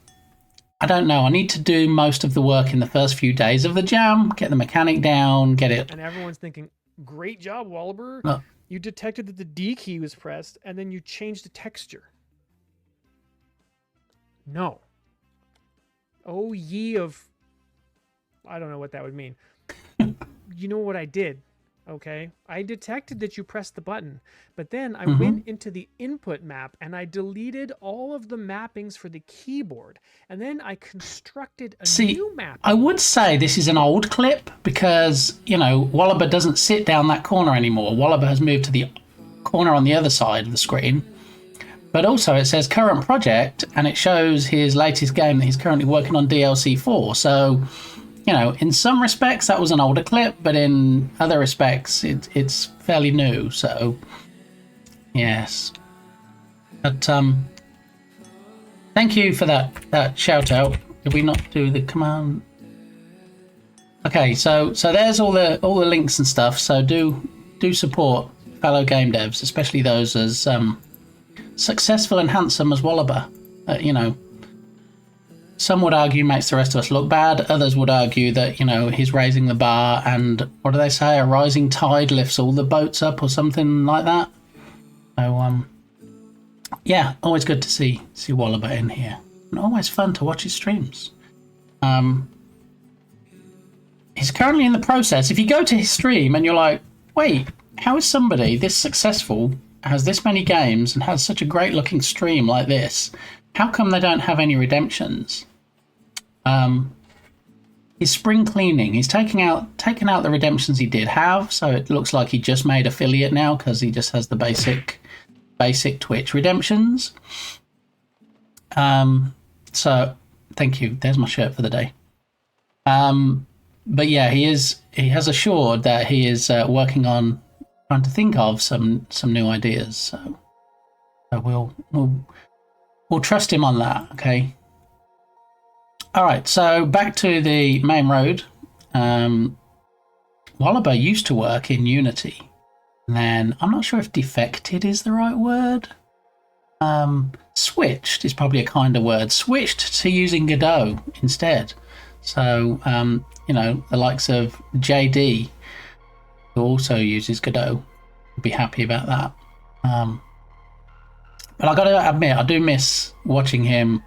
I don't know, I need to do most of the work in the first few days of the jam, get the mechanic down, get it. And everyone's thinking, great job, Wallaber. You detected that the D key was pressed, and then you changed the texture. No. Oh, ye of... I don't know what that would mean. You know what I did, okay? I detected that you pressed the button, but then I went into the input map and I deleted all of the mappings for the keyboard, and then I constructed a new map. I would say this is an old clip because, you know, Wallaber doesn't sit down that corner anymore. Wallaber has moved to the corner on the other side of the screen. But also it says current project, and it shows his latest game that he's currently working on DLC 4. So, you know, in some respects that was an older clip, but in other respects it's fairly new. So, yes. But thank you for that shout out. Did we not do the command? Okay, so there's all the links and stuff. So do support fellow game devs, especially those as successful and handsome as Wallaber. You know, some would argue makes the rest of us look bad. Others would argue that, you know, he's raising the bar, and what do they say? A rising tide lifts all the boats up, or something like that. So yeah, always good to see Wallaber in here, and always fun to watch his streams. He's currently in the process. If you go to his stream and you're like, wait, how is somebody this successful, has this many games, and has such a great looking stream like this? How come they don't have any redemptions? He's spring cleaning. He's taken out the redemptions he did have, so it looks like he just made affiliate now because he just has the basic Twitch redemptions. So thank you. There's my shirt for the day. But yeah, he has assured that he is working on trying to think of some new ideas. So we'll trust him on that, okay? All right, so back to the main road. Wallaber used to work in Unity. And then, I'm not sure if defected is the right word. Switched is probably a kinder word. Switched to using Godot instead. So, you know, the likes of JD, who also uses Godot, would be happy about that. But I gotta admit, I do miss watching him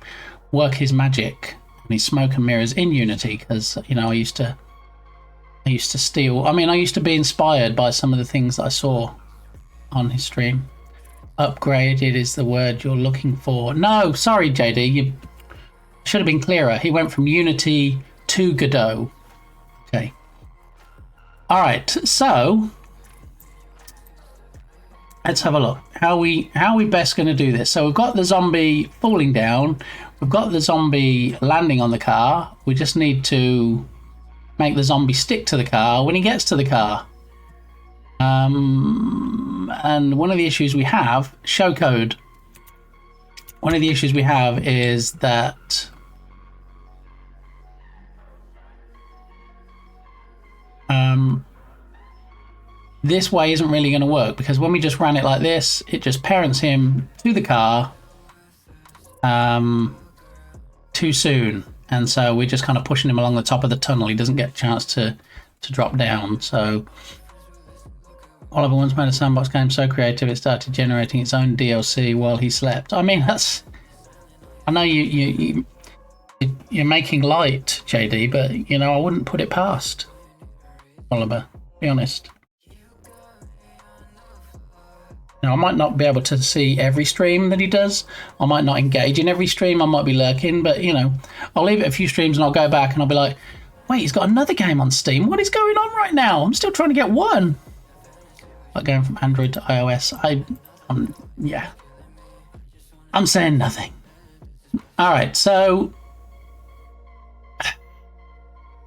work his magic and his smoke and mirrors in Unity, because, you know, I used to steal. I mean, I used to be inspired by some of the things that I saw on his stream. Upgraded is the word you're looking for. No, sorry, JD, you should have been clearer. He went from Unity to Godot. Okay. All right, so let's have a look. How are we best going to do this? So we've got the zombie falling down. We've got the zombie landing on the car. We just need to make the zombie stick to the car when he gets to the car. And one of the issues we have, show code. One of the issues we have is that this way isn't really going to work, because when we just ran it like this, it just parents him to the car too soon, and so we're just kind of pushing him along the top of the tunnel. He doesn't get a chance to drop down. So Oliver once made a sandbox game so creative it started generating its own DLC while he slept. I mean, that's, I know you're making light, JD, but you know, I wouldn't put it past Oliver, be honest. Now, I might not be able to see every stream that he does. I might not engage in every stream. I might be lurking, but you know, I'll leave it a few streams and I'll go back and I'll be like, wait, he's got another game on Steam. What is going on right now? I'm still trying to get one. Like going from Android to iOS. Yeah. I'm saying nothing. All right, so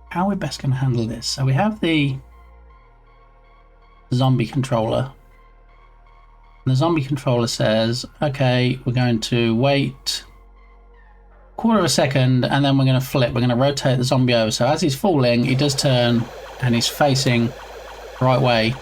how are we best going to handle this? So we have the zombie controller. And the zombie controller says, okay, we're going to wait a quarter of a second and then we're going to flip. We're going to rotate the zombie over. So as he's falling, he does turn and he's facing the right way.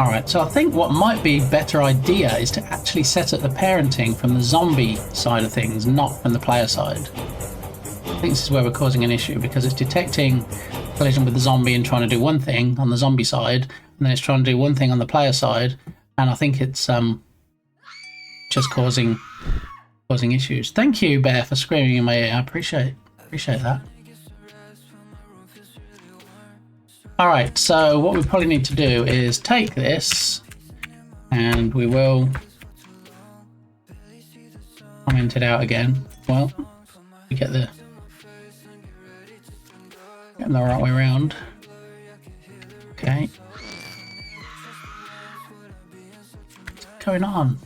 Alright, so I think what might be a better idea is to actually set up the parenting from the zombie side of things, not from the player side. I think this is where we're causing an issue, because it's detecting collision with the zombie and trying to do one thing on the zombie side, and then it's trying to do one thing on the player side, and I think it's just causing issues. Thank you, Bear, for screaming in my ear. I appreciate that. Alright, so what we probably need to do is take this and we will comment it out again. Well, we get the right way around. Okay. What's going on?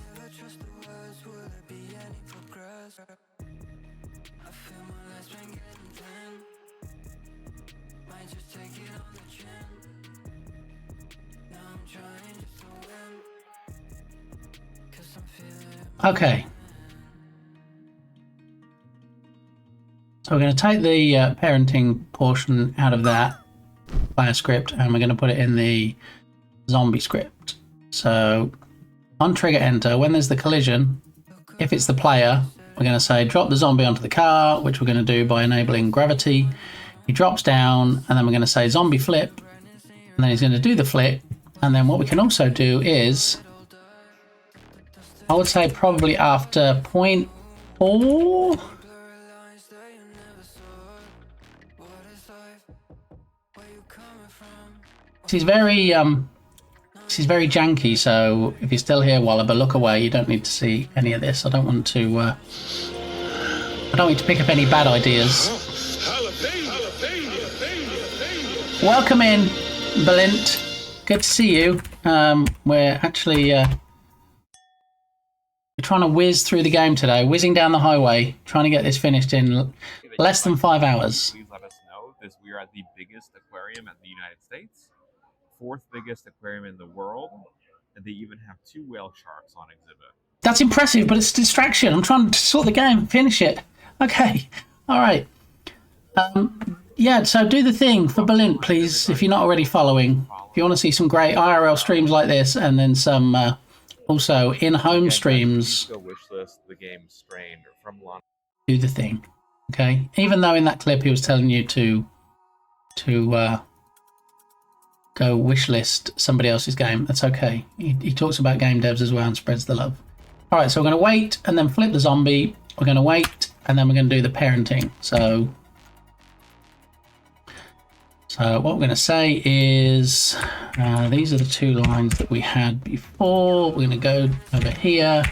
Okay, so we're going to take the parenting portion out of that player script and we're going to put it in the zombie script. So on trigger enter, when there's the collision, if it's the player, we're going to say drop the zombie onto the car, which we're going to do by enabling gravity. He drops down and then we're going to say zombie flip, and then he's going to do the flip. And then what we can also do is, I would say probably after 0.4. She's very janky, so if you're still here, Wallaby, look away. You don't need to see any of this. I don't want to pick up any bad ideas. Welcome in, Balint. Good to see you. We're actually we're trying to whiz through the game today, whizzing down the highway, trying to get this finished in less than 5 hours. Please let us know, because we are at the biggest aquarium in the United States, 4th biggest aquarium in the world, and they even have 2 whale sharks on exhibit. That's impressive, but it's a distraction. I'm trying to sort the game, finish it. Okay, all right. Yeah, so do the thing for Balint, please, if you're not already following. If you want to see some great IRL streams like this, and then some also in-home streams, the game Strained from London. Do the thing, okay? Even though in that clip he was telling you to go wishlist somebody else's game, that's okay. He talks about game devs as well and spreads the love. All right, so we're going to wait and then flip the zombie. We're going to wait and then we're going to do the parenting. So So what we're going to say is, these are the two lines that we had before. We're going to go over here,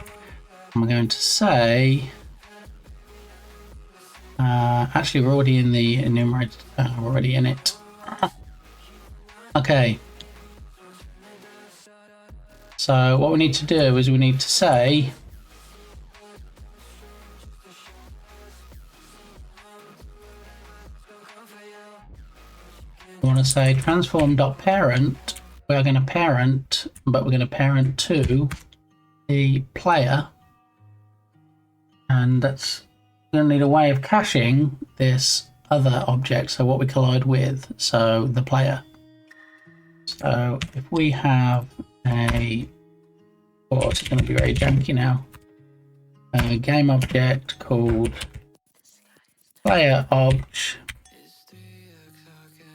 and we're going to say, actually we're already in the enumerated, we're already in it. Okay. So what we need to do is we need to say, we want to say transform.parent. We are going to parent, but we're going to parent to the player, and that's going to need a way of caching this other object, so what we collide with, so the player. So if we have a, oh, it's going to be very janky now, a game object called player obj,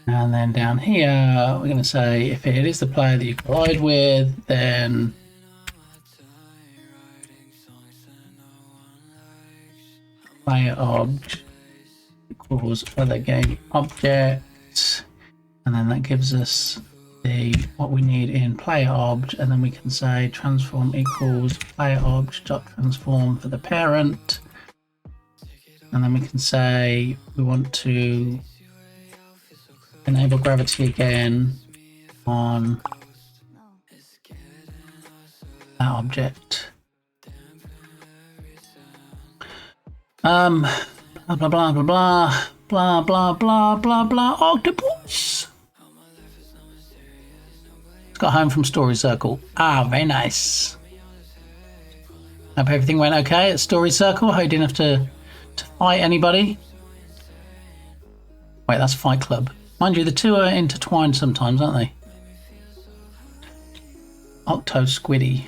and then down here we're going to say if it is the player that you collide with, then player obj equals other game object, and then that gives us the what we need in player obj, and then we can say transform equals player obj dot transform for the parent, and then we can say we want to enable gravity again on that object. Blah blah blah blah blah blah blah blah blah blah octopus. Got home from Story Circle. Ah, very nice. Hope everything went okay at Story Circle. Hope you didn't have to fight anybody. Wait, that's Fight Club. Mind you, the two are intertwined sometimes, aren't they? Octo Squiddy.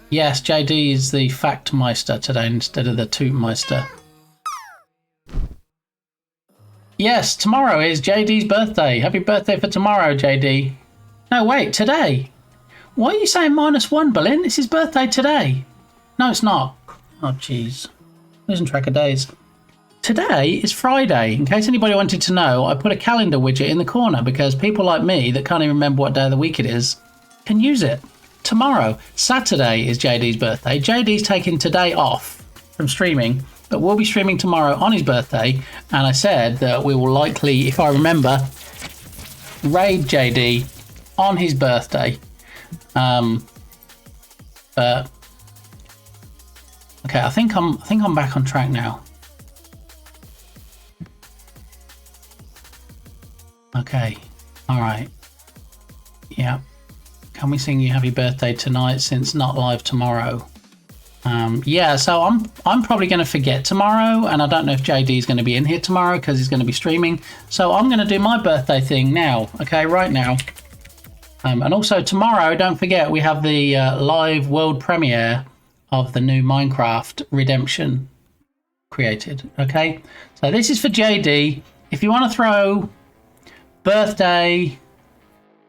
Yes, JD is the Factmeister today instead of the Tootmeister. Yes, tomorrow is JD's birthday. Happy birthday for tomorrow, JD. No, wait, today. Why are you saying -1, Berlin? It's his birthday today. No, it's not. Oh, jeez. Losing track of days. Today is Friday. In case anybody wanted to know, I put a calendar widget in the corner because people like me that can't even remember what day of the week it is can use it. Tomorrow, Saturday, is JD's birthday. JD's taking today off from streaming, but we'll be streaming tomorrow on his birthday. And I said that we will likely, if I remember, raid JD on his birthday. But okay, I think I'm back on track now. Okay, all right. Yeah. Can we sing you happy birthday tonight since not live tomorrow? Yeah, so I'm probably going to forget tomorrow, and I don't know if JD is going to be in here tomorrow because he's going to be streaming. So I'm going to do my birthday thing now, okay, right now. And also tomorrow, don't forget, we have the live world premiere of the new Minecraft Redemption created, okay? So this is for JD. If you want to throw birthday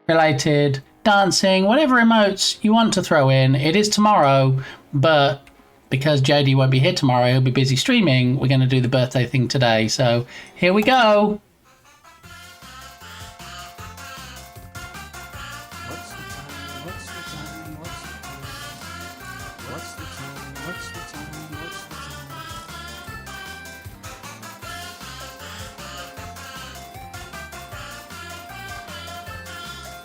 related, dancing, whatever emotes you want to throw in, it is tomorrow, but because JD won't be here tomorrow, he'll be busy streaming, we're going to do the birthday thing today. So here we go.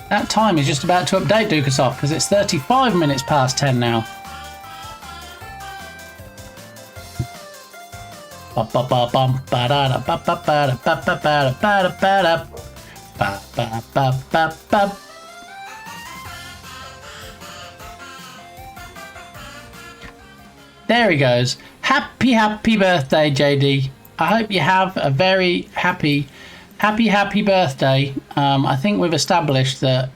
That time is just about to update, Dukasoft, because it's 35 minutes past 10 now. There he goes. Happy birthday, JD. I hope you have a very happy birthday. I think we've established that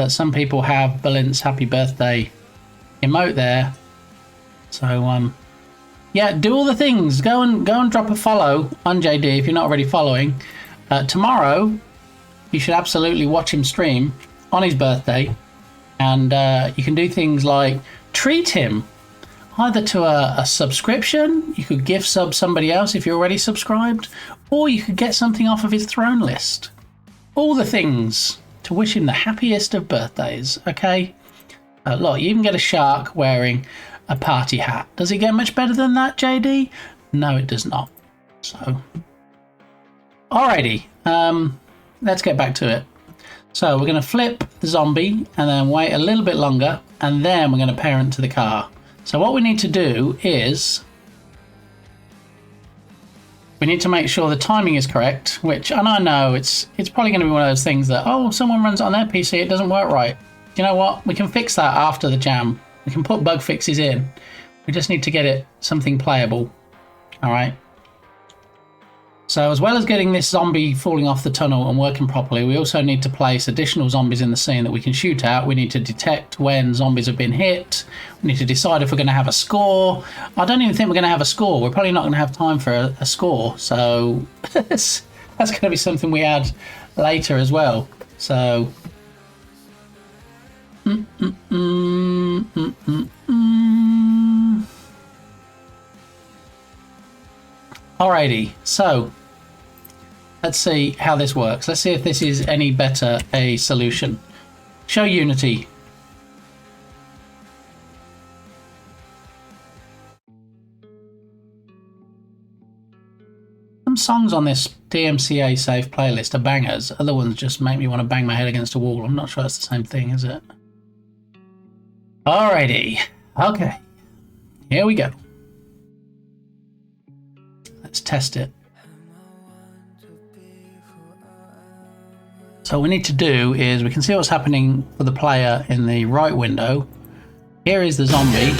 some people have Berlin's happy birthday emote there. So yeah, do all the things. Go and drop a follow on JD if you're not already following. Tomorrow you should absolutely watch him stream on his birthday, and you can do things like treat him either to a subscription. You could gift sub somebody else if you're already subscribed, or you could get something off of his throne list, all the things to wish him the happiest of birthdays, okay? Look, you even get a shark wearing a party hat. Does it get much better than that, JD? No, it does not. So, alrighty, let's get back to it. So we're going to flip the zombie and then wait a little bit longer, and then we're going to parent to the car. So what we need to do is we need to make sure the timing is correct, which, and I know it's probably going to be one of those things that, oh, someone runs it on their PC, it doesn't work right. You know what? We can fix that after the jam. We can put bug fixes in. We just need to get it something playable. All right. So as well as getting this zombie falling off the tunnel and working properly, we also need to place additional zombies in the scene that we can shoot at. We need to detect when zombies have been hit. We need to decide if we're going to have a score. I don't even think we're going to have a score. We're probably not going to have time for a score. So that's going to be something we add later as well. So... Alrighty, so let's see how this works. Let's see if this is any better a solution. Show Unity. Some songs on this DMCA safe playlist are bangers. Other ones just make me want to bang my head against a wall. I'm not sure that's the same thing, is it? Alrighty, okay, here we go. Let's test it. So what we need to do is we can see what's happening for the player in the right window. Here is the zombie.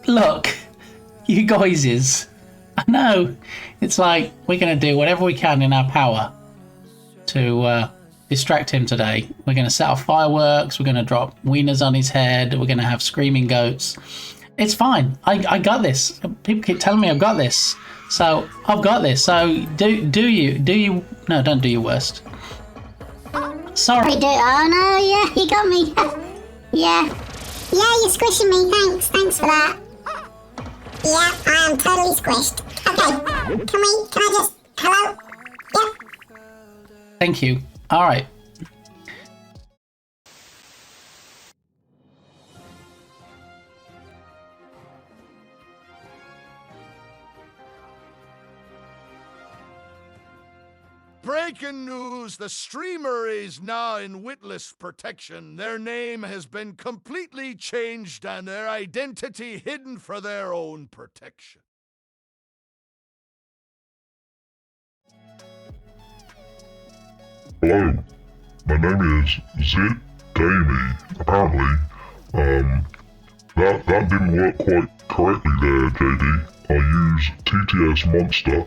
Look, you guys. I know. It's like we're going to do whatever we can in our power to distract him today. We're going to set off fireworks. We're going to drop wieners on his head. We're going to have screaming goats. It's fine. I got this. People keep telling me I've got this. So I've got this. So do you? No, don't do your worst. Sorry. Oh no, yeah, you got me. Yeah, you're squishing me. Thanks for that. Yeah, I am totally squished. Okay, can I just, hello? Yeah. Thank you. All right. Breaking news, the streamer is now in witness protection. Their name has been completely changed and their identity hidden for their own protection. Hello, my name is Zoombie. Apparently, that didn't work quite correctly there, JD. I used TTS Monster,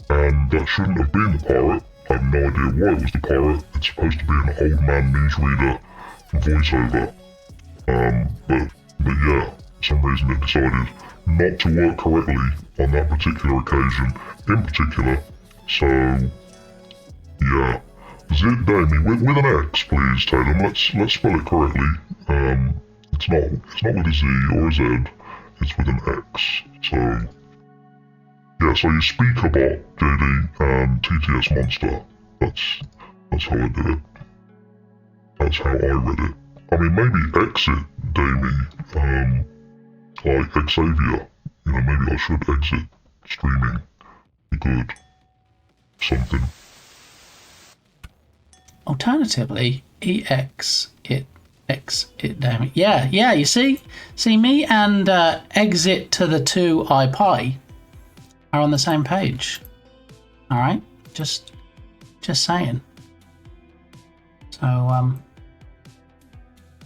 and that shouldn't have been the pirate. I have no idea why it was the pirate. It's supposed to be an old man newsreader voiceover. But yeah, for some reason it decided not to work correctly on that particular occasion in particular. So, yeah. Zidami with an X, please, Tatum. Let's spell it correctly. It's not with a Z or a Z. It's with an X. So, yeah. So you speak about JD and TTS Monster. That's how I did it. That's how I read it. I mean, maybe exit Damie. Like Xavier. You know, maybe I should exit streaming. Be good. Something. Alternatively, EX it damn it. Yeah, you see me and exit to the 2 iPie are on the same page. All right, just saying. So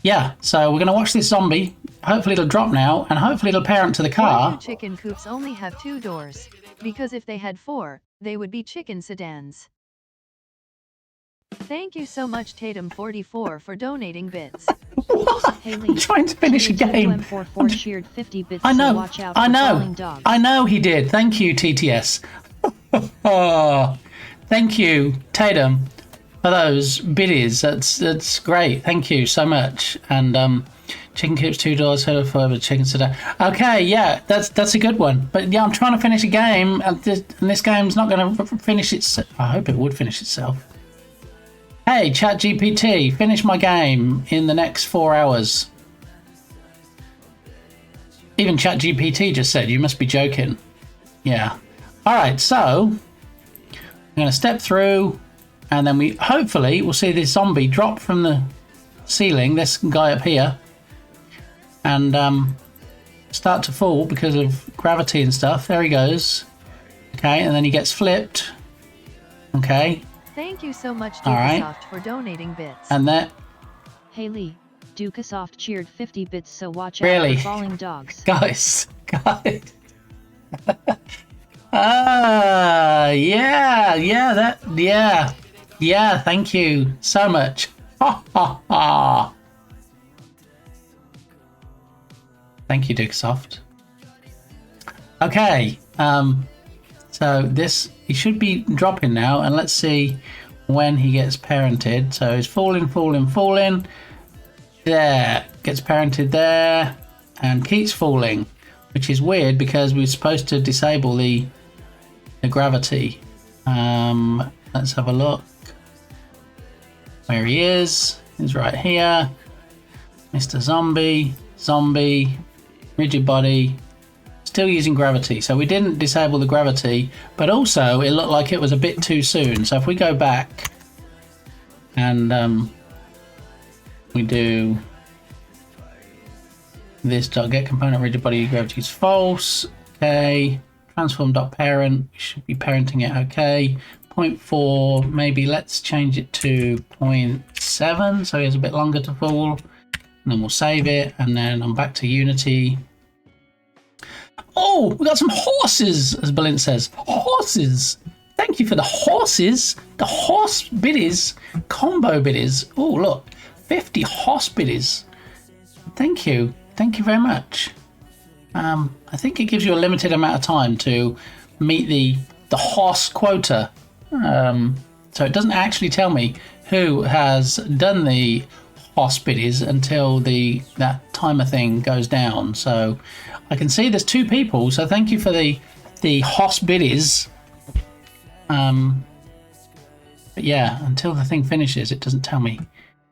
yeah, so we're gonna watch this zombie. Hopefully it'll drop now, and hopefully it'll parent to the car. Why do chicken coops only have 2 doors? Because if they had 4, they would be chicken sedans. Thank you so much, Tatum44, for donating bits. I'm trying to finish a game. Cheered 50 bits, I know, so watch out for I know he did. Thank you, TTS. Oh, thank you, Tatum, for those biddies. That's great. Thank you so much. And chicken coops, 2 doors, forever chicken today. Okay, yeah, that's a good one. But yeah, I'm trying to finish a game, and this game's not going to finish itself. I hope it would finish itself. Hey, ChatGPT, finish my game in the next 4 hours. Even ChatGPT just said, you must be joking. Yeah. All right, so I'm going to step through, and then we hopefully will see this zombie drop from the ceiling, this guy up here, and start to fall because of gravity and stuff. There he goes. Okay, and then he gets flipped. Okay. Thank you so much, All right. Dukasoft, for donating bits. And that. Hey Lee, Dukasoft cheered 50 bits, so watch Really? out for falling dogs. Guys. Yeah, thank you so much. Ha ha ha. Thank you, Dukesoft. Okay, so this, he should be dropping now, and let's see when he gets parented. So he's falling. There, gets parented there, and keeps falling, which is weird because we're supposed to disable the gravity. Let's have a look. Where he is. He's right here. Mr. Zombie, rigid body, still using gravity. So we didn't disable the gravity, but also it looked like it was a bit too soon. So if we go back and we do this .get component rigid body gravity is false. Okay, transform.parent, we should be parenting it. Okay, 0.4, maybe let's change it to 0.7 so he has a bit longer to fall, and then we'll save it, and then I'm back to Unity. Oh, we got some horses, as Balint says. Horses. Thank you for the horses. The horse biddies, combo biddies. Oh, look, 50 horse biddies. Thank you. Thank you very much. I think it gives you a limited amount of time to meet the horse quota. So it doesn't actually tell me who has done the horse biddies until that timer thing goes down. So I can see there's 2 people. So thank you for the horse biddies. But yeah, until the thing finishes, it doesn't tell me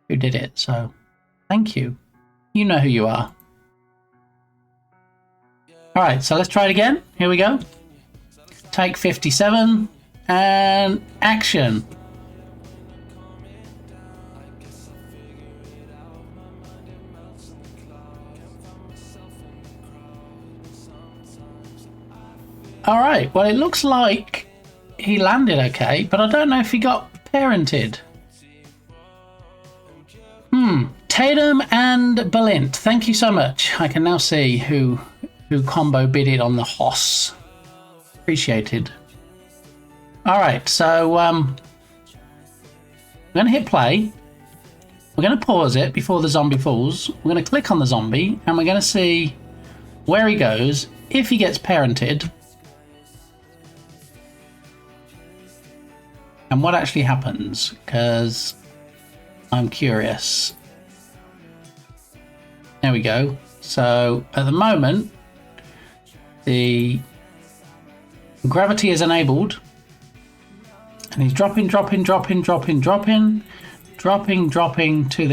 who did it. So thank you. You know who you are. All right, so let's try it again. Here we go. Take 57 and action. All right, well, it looks like he landed okay, but I don't know if he got parented. Tatum and Balint, thank you so much. I can now see who combo bidded on the hoss. Appreciated. All right, so I'm going to hit play. We're going to pause it before the zombie falls. We're going to click on the zombie, and we're going to see where he goes, if he gets parented, and what actually happens, because I'm curious. There we go. So at the moment, the gravity is enabled, and he's dropping to the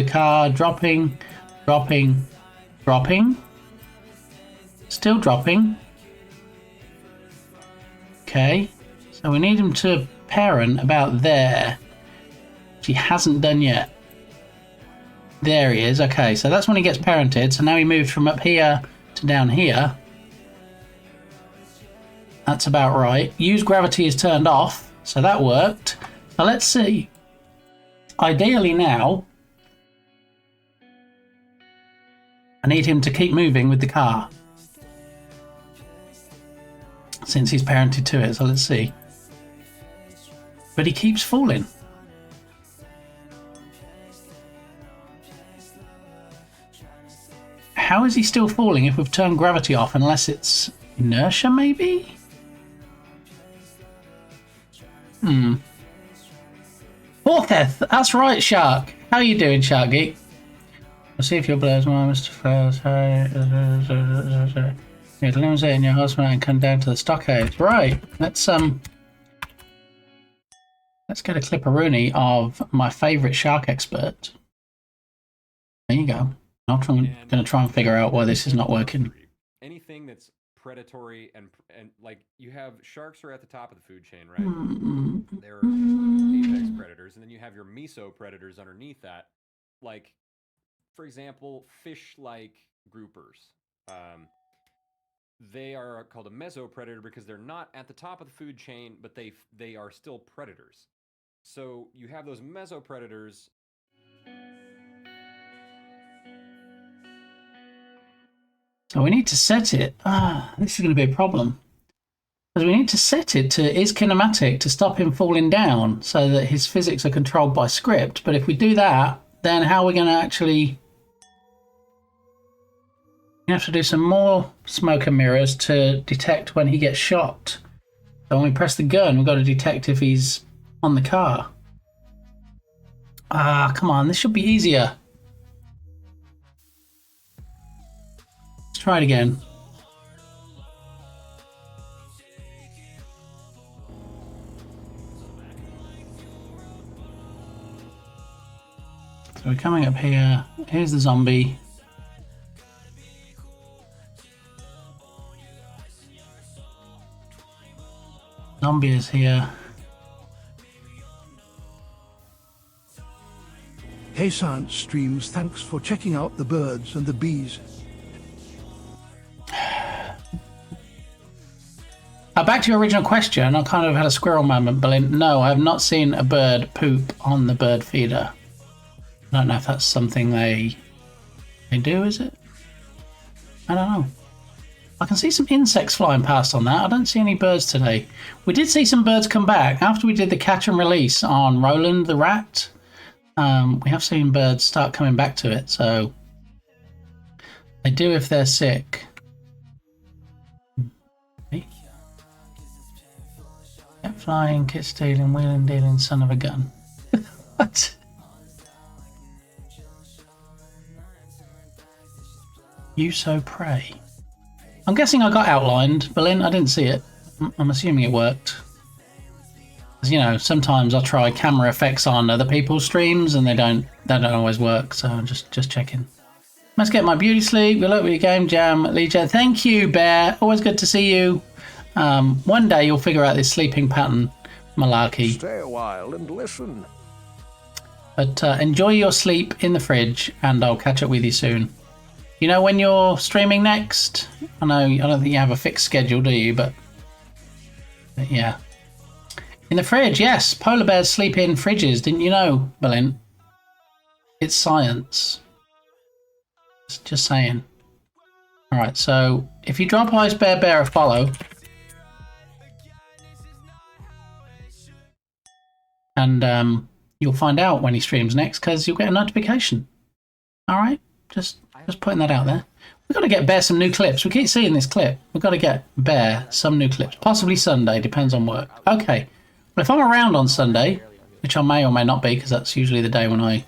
car, dropping, still dropping. Okay, so we need him to parent about there, which he hasn't done yet. There he is. Okay, so that's when he gets parented. So now he moved from up here to down here. That's about right. Use gravity is turned off, so that worked. Now let's see. Ideally now, I need him to keep moving with the car, since he's parented to it. So let's see. But he keeps falling. How is he still falling if we've turned gravity off, unless it's inertia maybe? Sharketh. That's right, Shark. How are you doing, Shark Geek? I'll see if your blurs more, Mr. Flares. You'd limousine in your husband and come down to the stockade. Right. Let's get a clip-a-rooney of my favourite shark expert. There you go. I'm going to try and figure out why this is not working. Anything that's predatory and like you have sharks are at the top of the food chain, right? They're apex predators, and then you have your meso predators underneath that. Like, for example, fish-like groupers. They are called a mesopredator because they're not at the top of the food chain, but they are still predators. So you have those mesopredators. So we need to set it. This is going to be a problem. Because we need to set it to is kinematic to stop him falling down so that his physics are controlled by script. But if we do that, then how are we going to actually... We have to do some more smoke and mirrors to detect when he gets shot. So when we press the gun, we've got to detect if he's on the car. Come on, this should be easier. Let's try it again. So we're coming up here. Here's the zombie. Zombie is here. Hey Science Streams, thanks for checking out the birds and the bees. Back to your original question, I kind of had a squirrel moment, Berlin. No, I have not seen a bird poop on the bird feeder. I don't know if that's something they do, is it? I don't know. I can see some insects flying past on that. I don't see any birds today. We did see some birds come back. After we did the catch and release on Roland the rat, we have seen birds start coming back to it, so they do if they're sick. Kept flying, kit stealing, wheeling, dealing, son of a gun. What? You so pray. I'm guessing I got outlined, Berlin. I didn't see it. I'm assuming it worked. Because, you know, sometimes I try camera effects on other people's streams and they don't always work. So I'm just checking. Let's get my beauty sleep. Good luck with your game jam, Legion. Thank you, Bear. Always good to see you. One day you'll figure out this sleeping pattern malarkey. Stay a while and listen. But enjoy your sleep in the fridge, and I'll catch up with you soon. You know when you're streaming next? I don't think you have a fixed schedule, do you? But yeah. In the fridge, yes. Polar bears sleep in fridges. Didn't you know, Berlin? It's science. Just saying. Alright, so if you drop Ice Bear a follow, and you'll find out when he streams next because you'll get a notification. Alright? Just putting that out there. We've got to get Bear some new clips. We keep seeing this clip. We've got to get Bear some new clips. Possibly Sunday, depends on work. Okay. Well, if I'm around on Sunday, which I may or may not be, because that's usually the day when I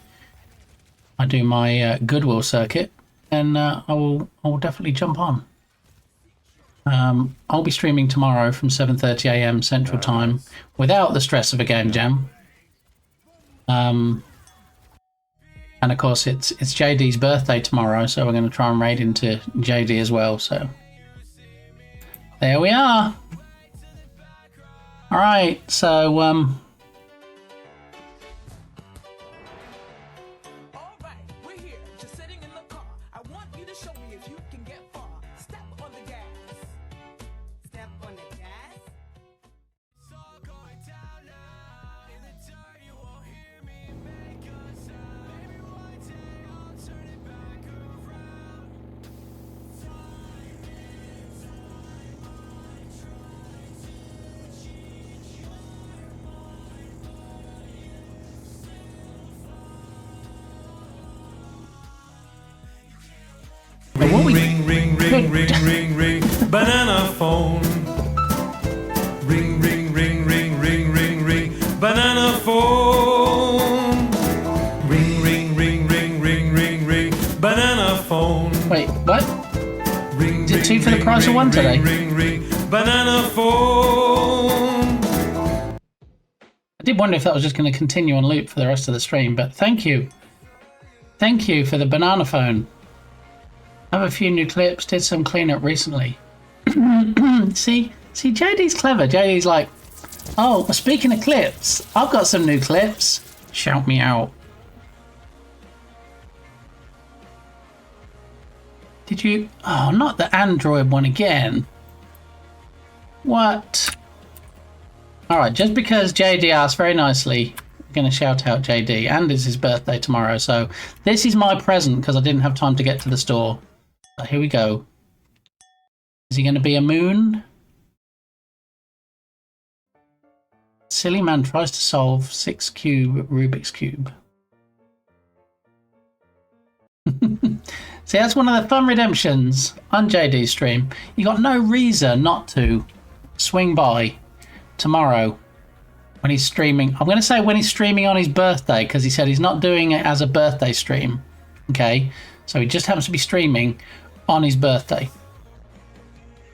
do my Goodwill circuit, then I will definitely jump on. I'll be streaming tomorrow from 7:30 AM Central Time without the stress of a game jam. And of course, it's JD's birthday tomorrow, so we're going to try and raid into JD as well. So there we are. All right, so ring, banana phone. Ring, banana phone. price of one today. Banana phone. I did wonder if that was just going to continue on loop for the rest of the stream, but thank you. Thank you for the banana phone. I have a few new clips, did some cleanup recently. See, JD's clever. JD's like, oh, speaking of clips, I've got some new clips. Shout me out. Did you? Oh, not the Android one again. What? Alright, just because JD asked very nicely, I'm going to shout out JD, and it's his birthday tomorrow, so this is my present because I didn't have time to get to the store. So here we go. Is he going to be a moon? Silly man tries to solve 6-cube Rubik's Cube. See, that's one of the fun redemptions on JD's stream. You got no reason not to swing by tomorrow when he's streaming. I'm going to say when he's streaming on his birthday because he said he's not doing it as a birthday stream. Okay, so he just happens to be streaming on his birthday.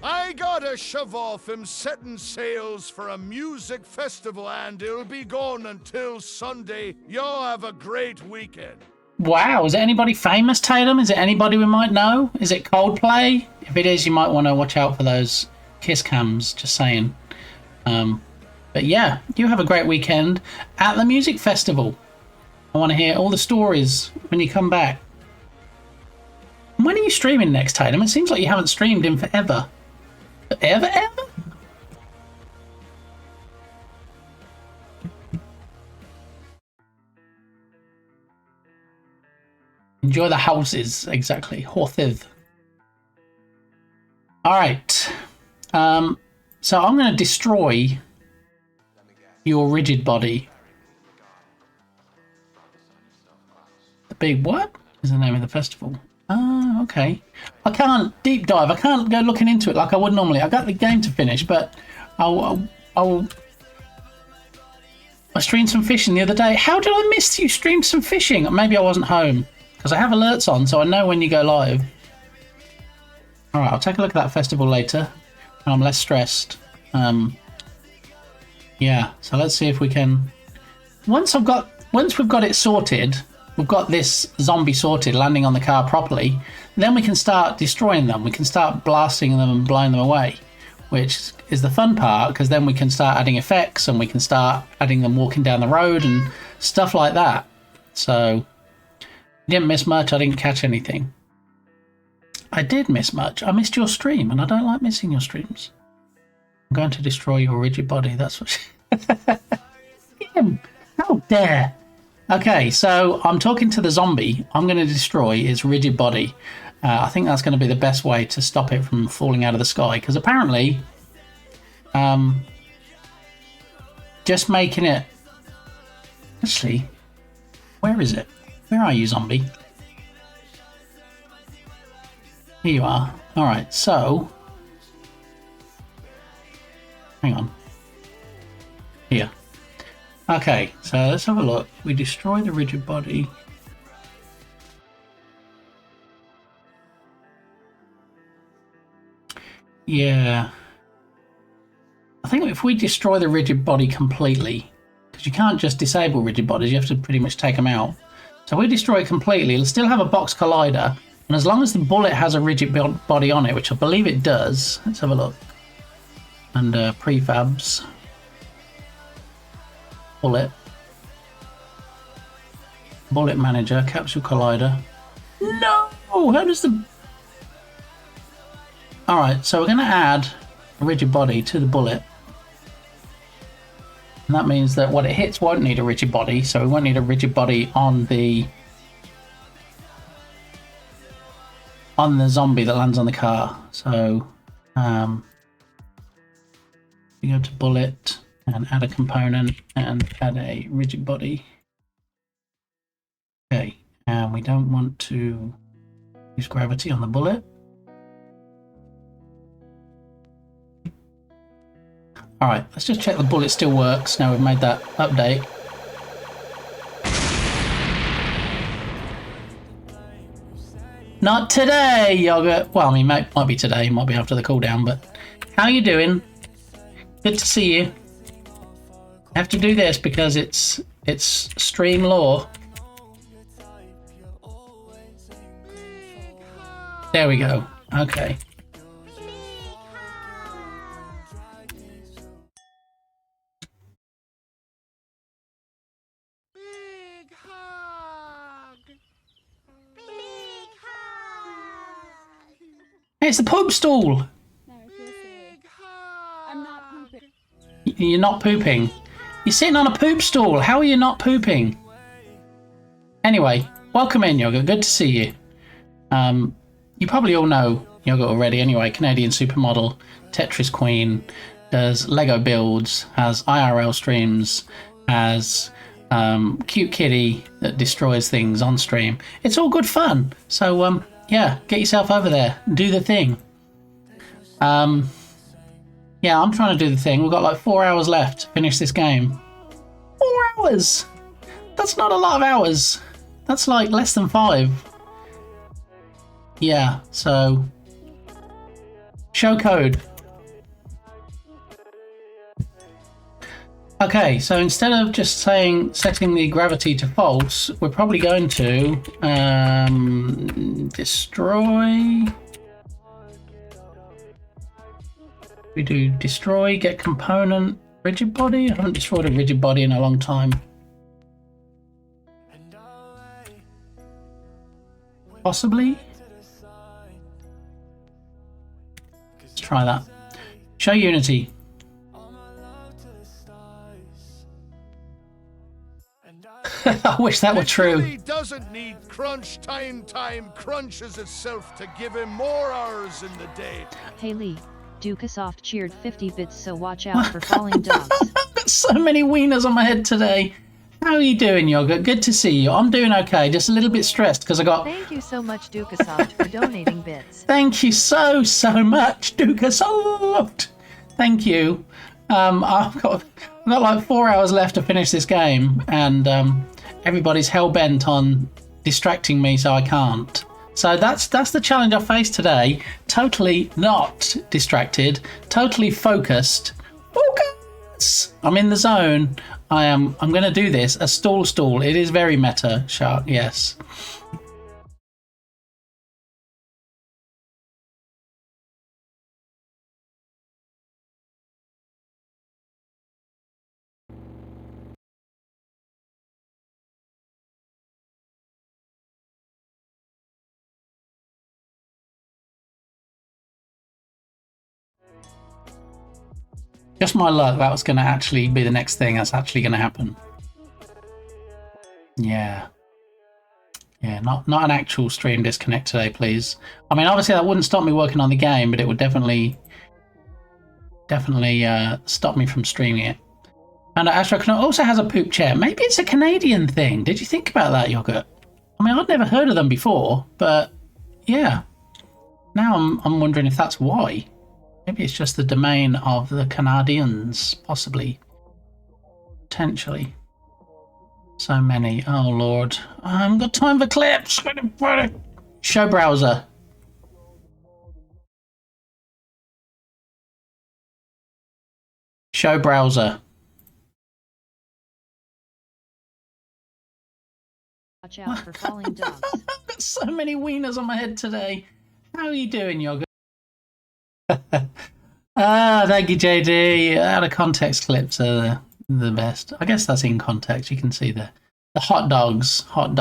I gotta shove off. I'm setting sails for a music festival and it'll be going until Sunday. Y'all have a great weekend. Wow, is it anybody famous, Tatum? Is it anybody we might know? Is it Coldplay? If it is, you might want to watch out for those kiss cams, just saying. But yeah, you have a great weekend at the music festival. I want to hear all the stories when you come back. When are you streaming next, Tatum? It seems like you haven't streamed in forever. Forever, ever? Enjoy the houses, exactly. Horthith. Alright. So I'm going to destroy your rigid body. The big what is the name of the festival? Oh, okay. I can't deep dive. I can't go looking into it like I would normally. I got the game to finish, but I streamed some fishing the other day. How did I miss you streamed some fishing? Maybe I wasn't home. Because I have alerts on, so I know when you go live. Alright, I'll take a look at that festival later. When I'm less stressed. Yeah, so let's see if we can... Once we've got it sorted, we've got this zombie sorted, landing on the car properly, then we can start destroying them. We can start blasting them and blowing them away. Which is the fun part, because then we can start adding effects and we can start adding them walking down the road and stuff like that. So... Didn't miss much, I didn't catch anything. I did miss much. I missed your stream, and I don't like missing your streams. I'm going to destroy your rigid body, that's what How dare! Okay, so I'm talking to the zombie. I'm going to destroy its rigid body. I think that's going to be the best way to stop it from falling out of the sky, because apparently... just making it... Actually, where is it? Where are you, zombie? Here you are. Alright, so... Hang on. Here. Okay, so let's have a look. We destroy the rigid body. Yeah. I think if we destroy the rigid body completely, because you can't just disable rigid bodies, you have to pretty much take them out. So we destroy it completely. It'll still have a box collider, and as long as the bullet has a rigid body on it, which I believe it does, let's have a look. And prefabs, bullet manager, capsule collider. No, how does the? All right, so we're going to add a rigid body to the bullet. And that means that what it hits won't need a rigid body, so we won't need a rigid body on the zombie that lands on the car. So we go to bullet and add a component and add a rigid body. Okay, and we don't want to use gravity on the bullet. Alright, let's just check the bullet still works now we've made that update. Not today, Yogurt. Well, I mean, might be today, might be after the cooldown, but how you doing? Good to see you. I have to do this because it's stream law. There we go. Okay. Hey, it's the poop stool. I'm not pooping. You're not pooping. You're sitting on a poop stool. How are you not pooping? Anyway, welcome in, Yogurt. Good to see you. You probably all know Yogurt already anyway. Canadian supermodel, Tetris queen, does Lego builds, has IRL streams, has cute kitty that destroys things on stream. It's all good fun. So, yeah, get yourself over there. Do the thing. Yeah, I'm trying to do the thing. We've got like 4 hours left to finish this game. 4 hours! That's not a lot of hours. That's like less than 5. Yeah, so... show code. Okay, so instead of just setting the gravity to false, we're probably going to destroy. We do destroy, get component, rigid body. I haven't destroyed a rigid body in a long time. Possibly. Let's try that. Show Unity. I wish that were true. He doesn't need crunch time. Time crunches itself to give him more hours in the day. Hey Lee, Dukasoft cheered 50 bits, so watch out for falling dogs. Got so many wieners on my head today. How are you doing, Yogurt? Good to see you. I'm doing okay, just a little bit stressed because I got... Thank you so much, Dukasoft, for donating bits. Thank you so much, Dukasoft. Thank you. I've got like 4 hours left to finish this game, and everybody's hell-bent on distracting me, so I can't. So that's the challenge I faced today. Totally not distracted, totally focused. Focus! I'm in the zone. I'm going to do this. A stall. It is very meta, Shark, yes. Just my luck, that was going to actually be the next thing that's actually going to happen. Yeah. Yeah, not an actual stream disconnect today, please. I mean, obviously that wouldn't stop me working on the game, but it would definitely stop me from streaming it. And Astro also has a poop chair. Maybe it's a Canadian thing. Did you think about that, Yogurt? I mean, I'd never heard of them before, but yeah. Now I'm wondering if that's why. Maybe it's just the domain of the Canadians, possibly. Potentially. So many. Oh, Lord. I haven't got time for clips. Show browser. Show browser. Watch out for falling dogs. I've got so many wieners on my head today. How are you doing, Yogurt? Thank you, JD. Out of context clips are the best. I guess that's in context. You can see the hot dogs, hot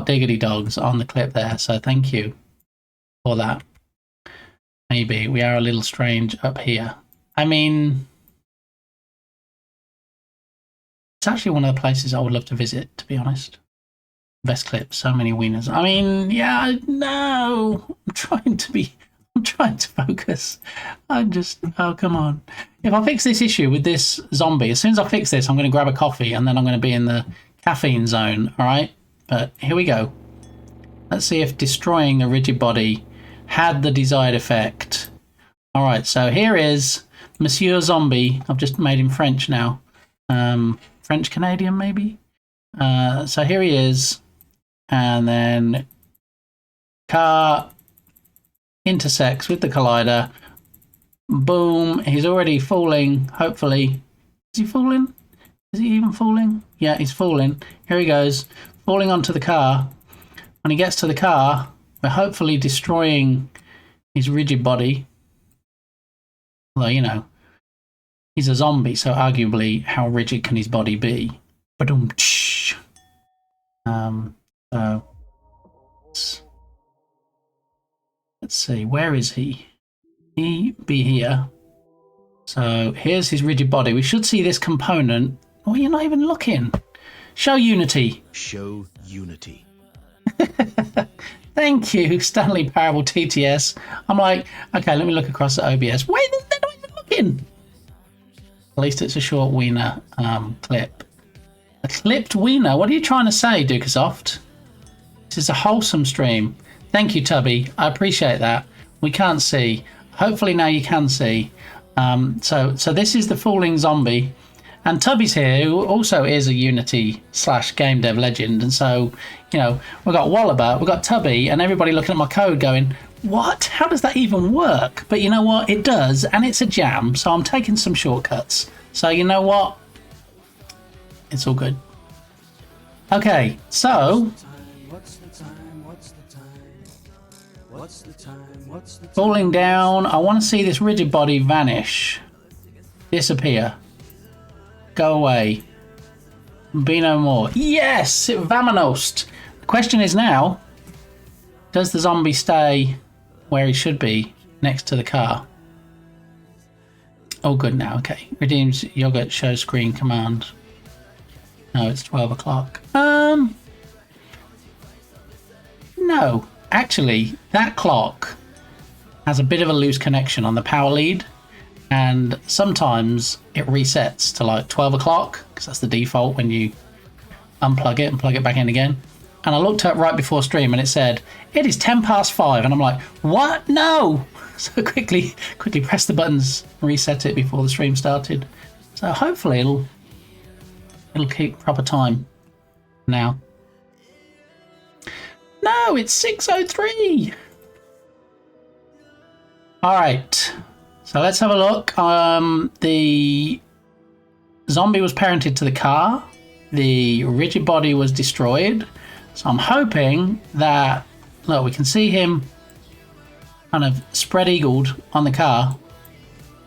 diggity dogs on the clip there. So thank you for that. Maybe we are a little strange up here. I mean, it's actually one of the places I would love to visit, to be honest. Best clip, so many wieners. I mean, yeah, no. I'm trying to focus. Oh, come on. If I fix this issue with this zombie, as soon as I fix this, I'm going to grab a coffee and then I'm going to be in the caffeine zone, all right? But here we go. Let's see if destroying the rigid body had the desired effect. All right, so here is Monsieur Zombie. I've just made him French now. French-Canadian, maybe? So here he is. And then Car intersects with the collider. Boom. He's already falling, hopefully. Is he falling? Is he even falling? Yeah, he's falling. Here he goes. Falling onto the car. When he gets to the car, we're hopefully destroying his rigid body. Although, you know, he's a zombie, so arguably, how rigid can his body be? Ba-dum-tsh. So let's see, where is he? He be here. So here's his rigid body. We should see this component. Oh, you're not even looking. Show Unity. Show Unity. Thank you, Stanley Parable TTS. I'm like, okay, let me look across at OBS. Wait, they're not even looking. At least it's a short wiener clip. A clipped wiener? What are you trying to say, Dukasoft? This is a wholesome stream. Thank you, Tubby. I appreciate that. We can't see. Hopefully now you can see. So this is the falling zombie. And Tubby's here, who also is a Unity / game dev legend. And so, you know, we've got Wallaber, we've got Tubby, and everybody looking at my code going, what? How does that even work? But you know what? It does, and it's a jam. So I'm taking some shortcuts. So you know what? It's all good. Okay, so falling down. I want to see this rigid body vanish, disappear, go away, be no more. Yes, vamonos. The question is now, does the zombie stay where he should be, next to the car? Oh, good now. Okay, redeems yogurt show screen command. No, it's 12 o'clock. No, actually, that clock has a bit of a loose connection on the power lead, and sometimes it resets to like 12 o'clock because that's the default when you unplug it and plug it back in again. And I looked up right before stream and it said it is 5:10, and I'm like, what? No! So quickly press the buttons, reset it before the stream started. So hopefully it'll keep proper time now. No, it's 6:03. All right, so let's have a look. The zombie was parented to the car. The rigid body was destroyed. So I'm hoping that, look, we can see him kind of spread-eagled on the car,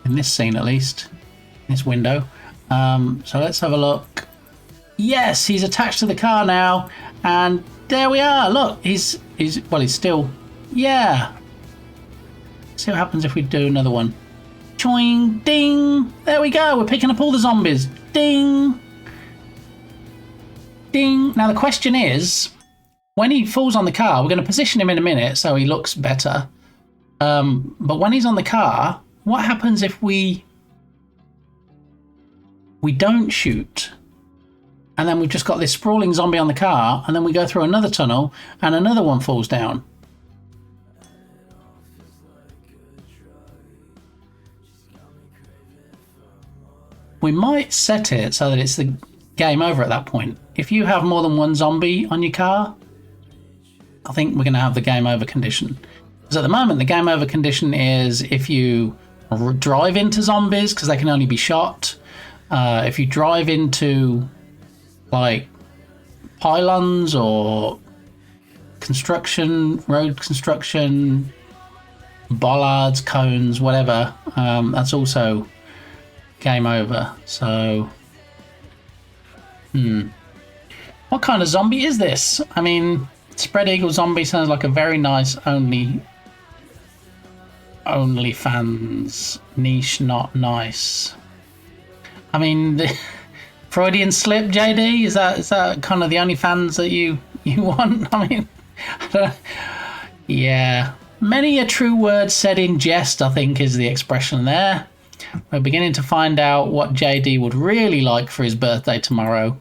in this scene at least, in this window. So let's have a look. Yes, he's attached to the car now, and there we are. Look, he's still, yeah. See what happens if we do another one. Choing, ding. There we go. We're picking up all the zombies. Ding. Ding. Now the question is, when he falls on the car, we're going to position him in a minute so he looks better. But when he's on the car, what happens if we don't shoot? And then we've just got this sprawling zombie on the car, and then we go through another tunnel, and another one falls down. We might set it so that it's the game over at that point. If you have more than one zombie on your car, I think we're going to have the game over condition. Because at the moment, the game over condition is if you drive into zombies, because they can only be shot. If you drive into like pylons or construction, road construction, bollards, cones, whatever, that's also game over. So, what kind of zombie is this? I mean, spread eagle zombie sounds like a very nice OnlyFans niche, not nice. I mean, the Freudian slip, JD, is that kind of the OnlyFans that you want? I mean, I don't know. Yeah, many a true word said in jest, I think, is the expression there. We're beginning to find out what JD would really like for his birthday tomorrow.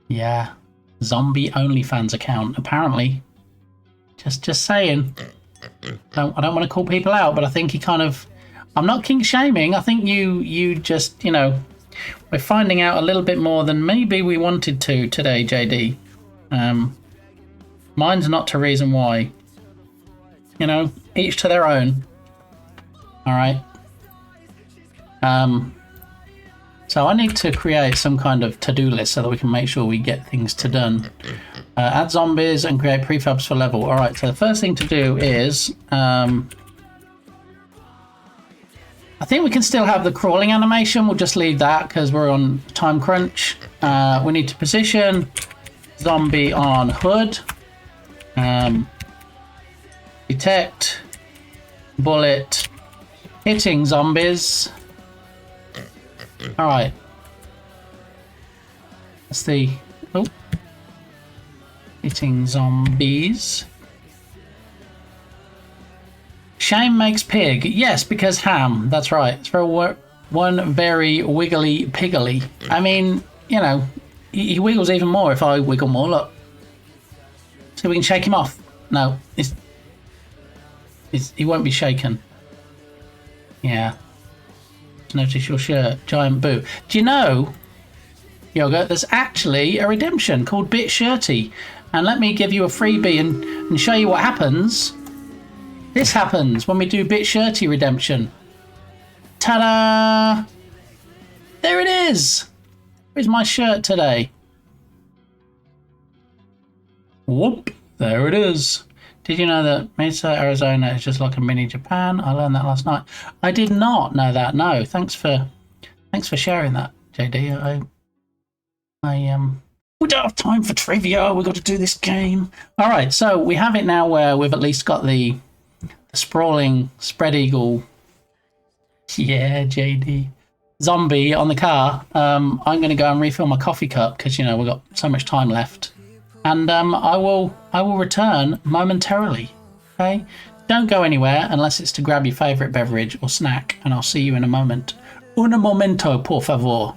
Yeah, zombie OnlyFans account, apparently. Just saying. I don't want to call people out, but I think he kind of... I'm not kink shaming. I think you just, you know, we're finding out a little bit more than maybe we wanted to today, JD. Mine's not to reason why. You know, each to their own. All right. So I need to create some kind of to-do list so that we can make sure we get things done. Add zombies and create prefabs for level. All right. So the first thing to do is, I think we can still have the crawling animation. We'll just leave that because we're on time crunch. We need to position zombie on hood. Detect bullet hitting zombies. All right. That's the hitting zombies. Shame makes pig. Yes, because ham. That's right. It's very one very wiggly piggly. I mean, you know, he wiggles even more if I wiggle more. Look. So we can shake him off. No, he won't be shaken. Yeah. Notice your shirt. Giant boot. Do you know, Yoga, there's actually a redemption called Bit Shirty. And let me give you a freebie and show you what happens. This happens when we do Bit Shirty redemption. Ta-da! There it is! Where's my shirt today? Whoop! There it is. Did you know that Mesa, Arizona is just like a mini Japan? I learned that last night. I did not know that. No, thanks for sharing that, JD. We don't have time for trivia. We've got to do this game. All right, so we have it now where we've at least got the sprawling spread eagle. Yeah, JD. Zombie on the car. I'm going to go and refill my coffee cup because, you know, we've got so much time left. And I will return momentarily. Okay? Don't go anywhere unless it's to grab your favourite beverage or snack, and I'll see you in a moment. Un momento, por favor.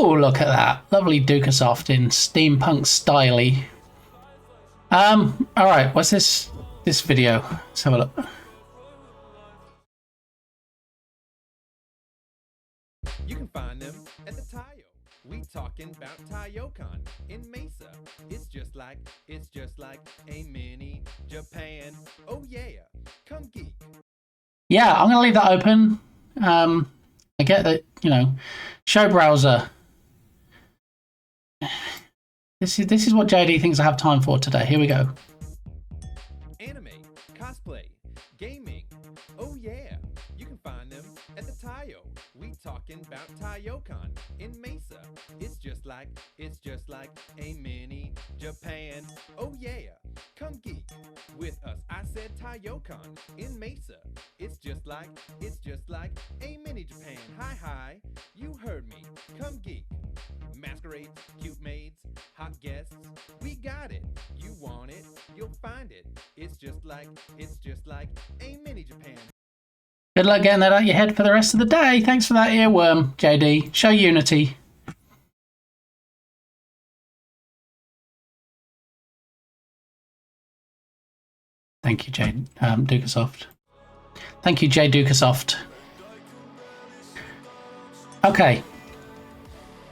Oh, look at that. Lovely Dukasoft in steampunk styley. Alright, what's this video? Let's have a look. You can find them at the Tayo. We talking about TayoCon in Mesa. It's just like a mini Japan. Oh yeah, come geek. Yeah, I'm gonna leave that open. I get that, you know, show browser. This is what JD thinks I have time for today. Here we go. Anime, cosplay, gaming. Oh yeah, you can find them at the Tayo. We talking about TayoCon in Mesa. It's just like a mini Japan. Oh yeah, come geek with us. I said TayoCon in Mesa. It's just like a mini Japan. Hi, you heard me. Come geek. Masquerades, cute maids, hot guests. We got it. You want it, you'll find it. It's just like a mini Japan. Good luck getting that out your head for the rest of the day. Thanks for that earworm, JD. Show Unity. Thank you, Jay Dukasoft. Thank you, Jay Dukasoft. Okay.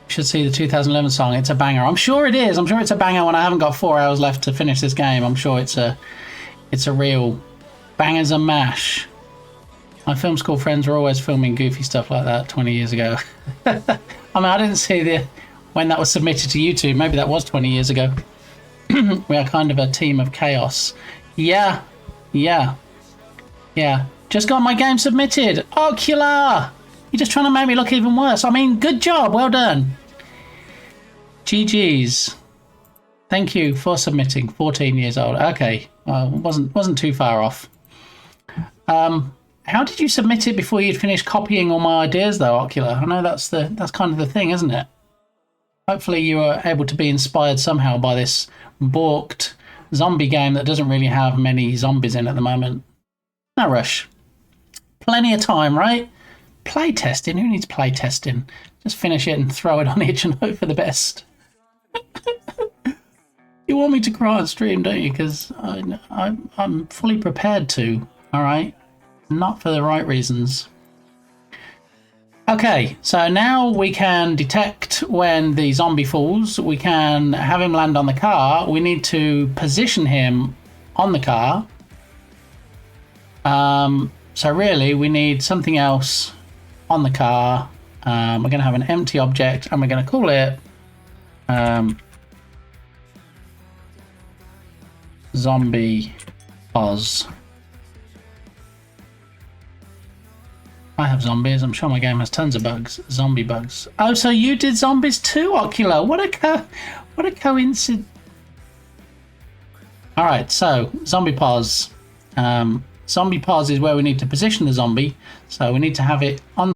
Should see the 2011 song. It's a banger. I'm sure it is. I'm sure it's a banger when I haven't got 4 hours left to finish this game. I'm sure it's a real bangers and mash. My film school friends were always filming goofy stuff like that 20 years ago. I mean, I didn't see when that was submitted to YouTube. Maybe that was 20 years ago. We are kind of a team of chaos. Yeah. Just got my game submitted. Ocular! You're just trying to make me look even worse. I mean, good job. Well done. GG's. Thank you for submitting. 14 years old. Okay. Well, wasn't too far off. How did you submit it before you'd finished copying all my ideas, though, Ocular? I know that's kind of the thing, isn't it? Hopefully you were able to be inspired somehow by this balked zombie game that doesn't really have many zombies in at the moment. No rush. Plenty of time, right? Play testing. Who needs play testing? Just finish it and throw it on each and hope for the best. You want me to cry on stream, don't you? Because I'm fully prepared to. All right. Not for the right reasons. Okay, so now we can detect when the zombie falls. We can have him land on the car. We need to position him on the car. So really, we need something else on the car. We're going to have an empty object, and we're going to call it Zombie Oz. I have zombies. I'm sure my game has tons of bugs. Zombie bugs. Oh, so you did zombies too, Ocular? What a coincidence. All right, so zombie pause. Zombie pause is where we need to position the zombie. So we need to have it on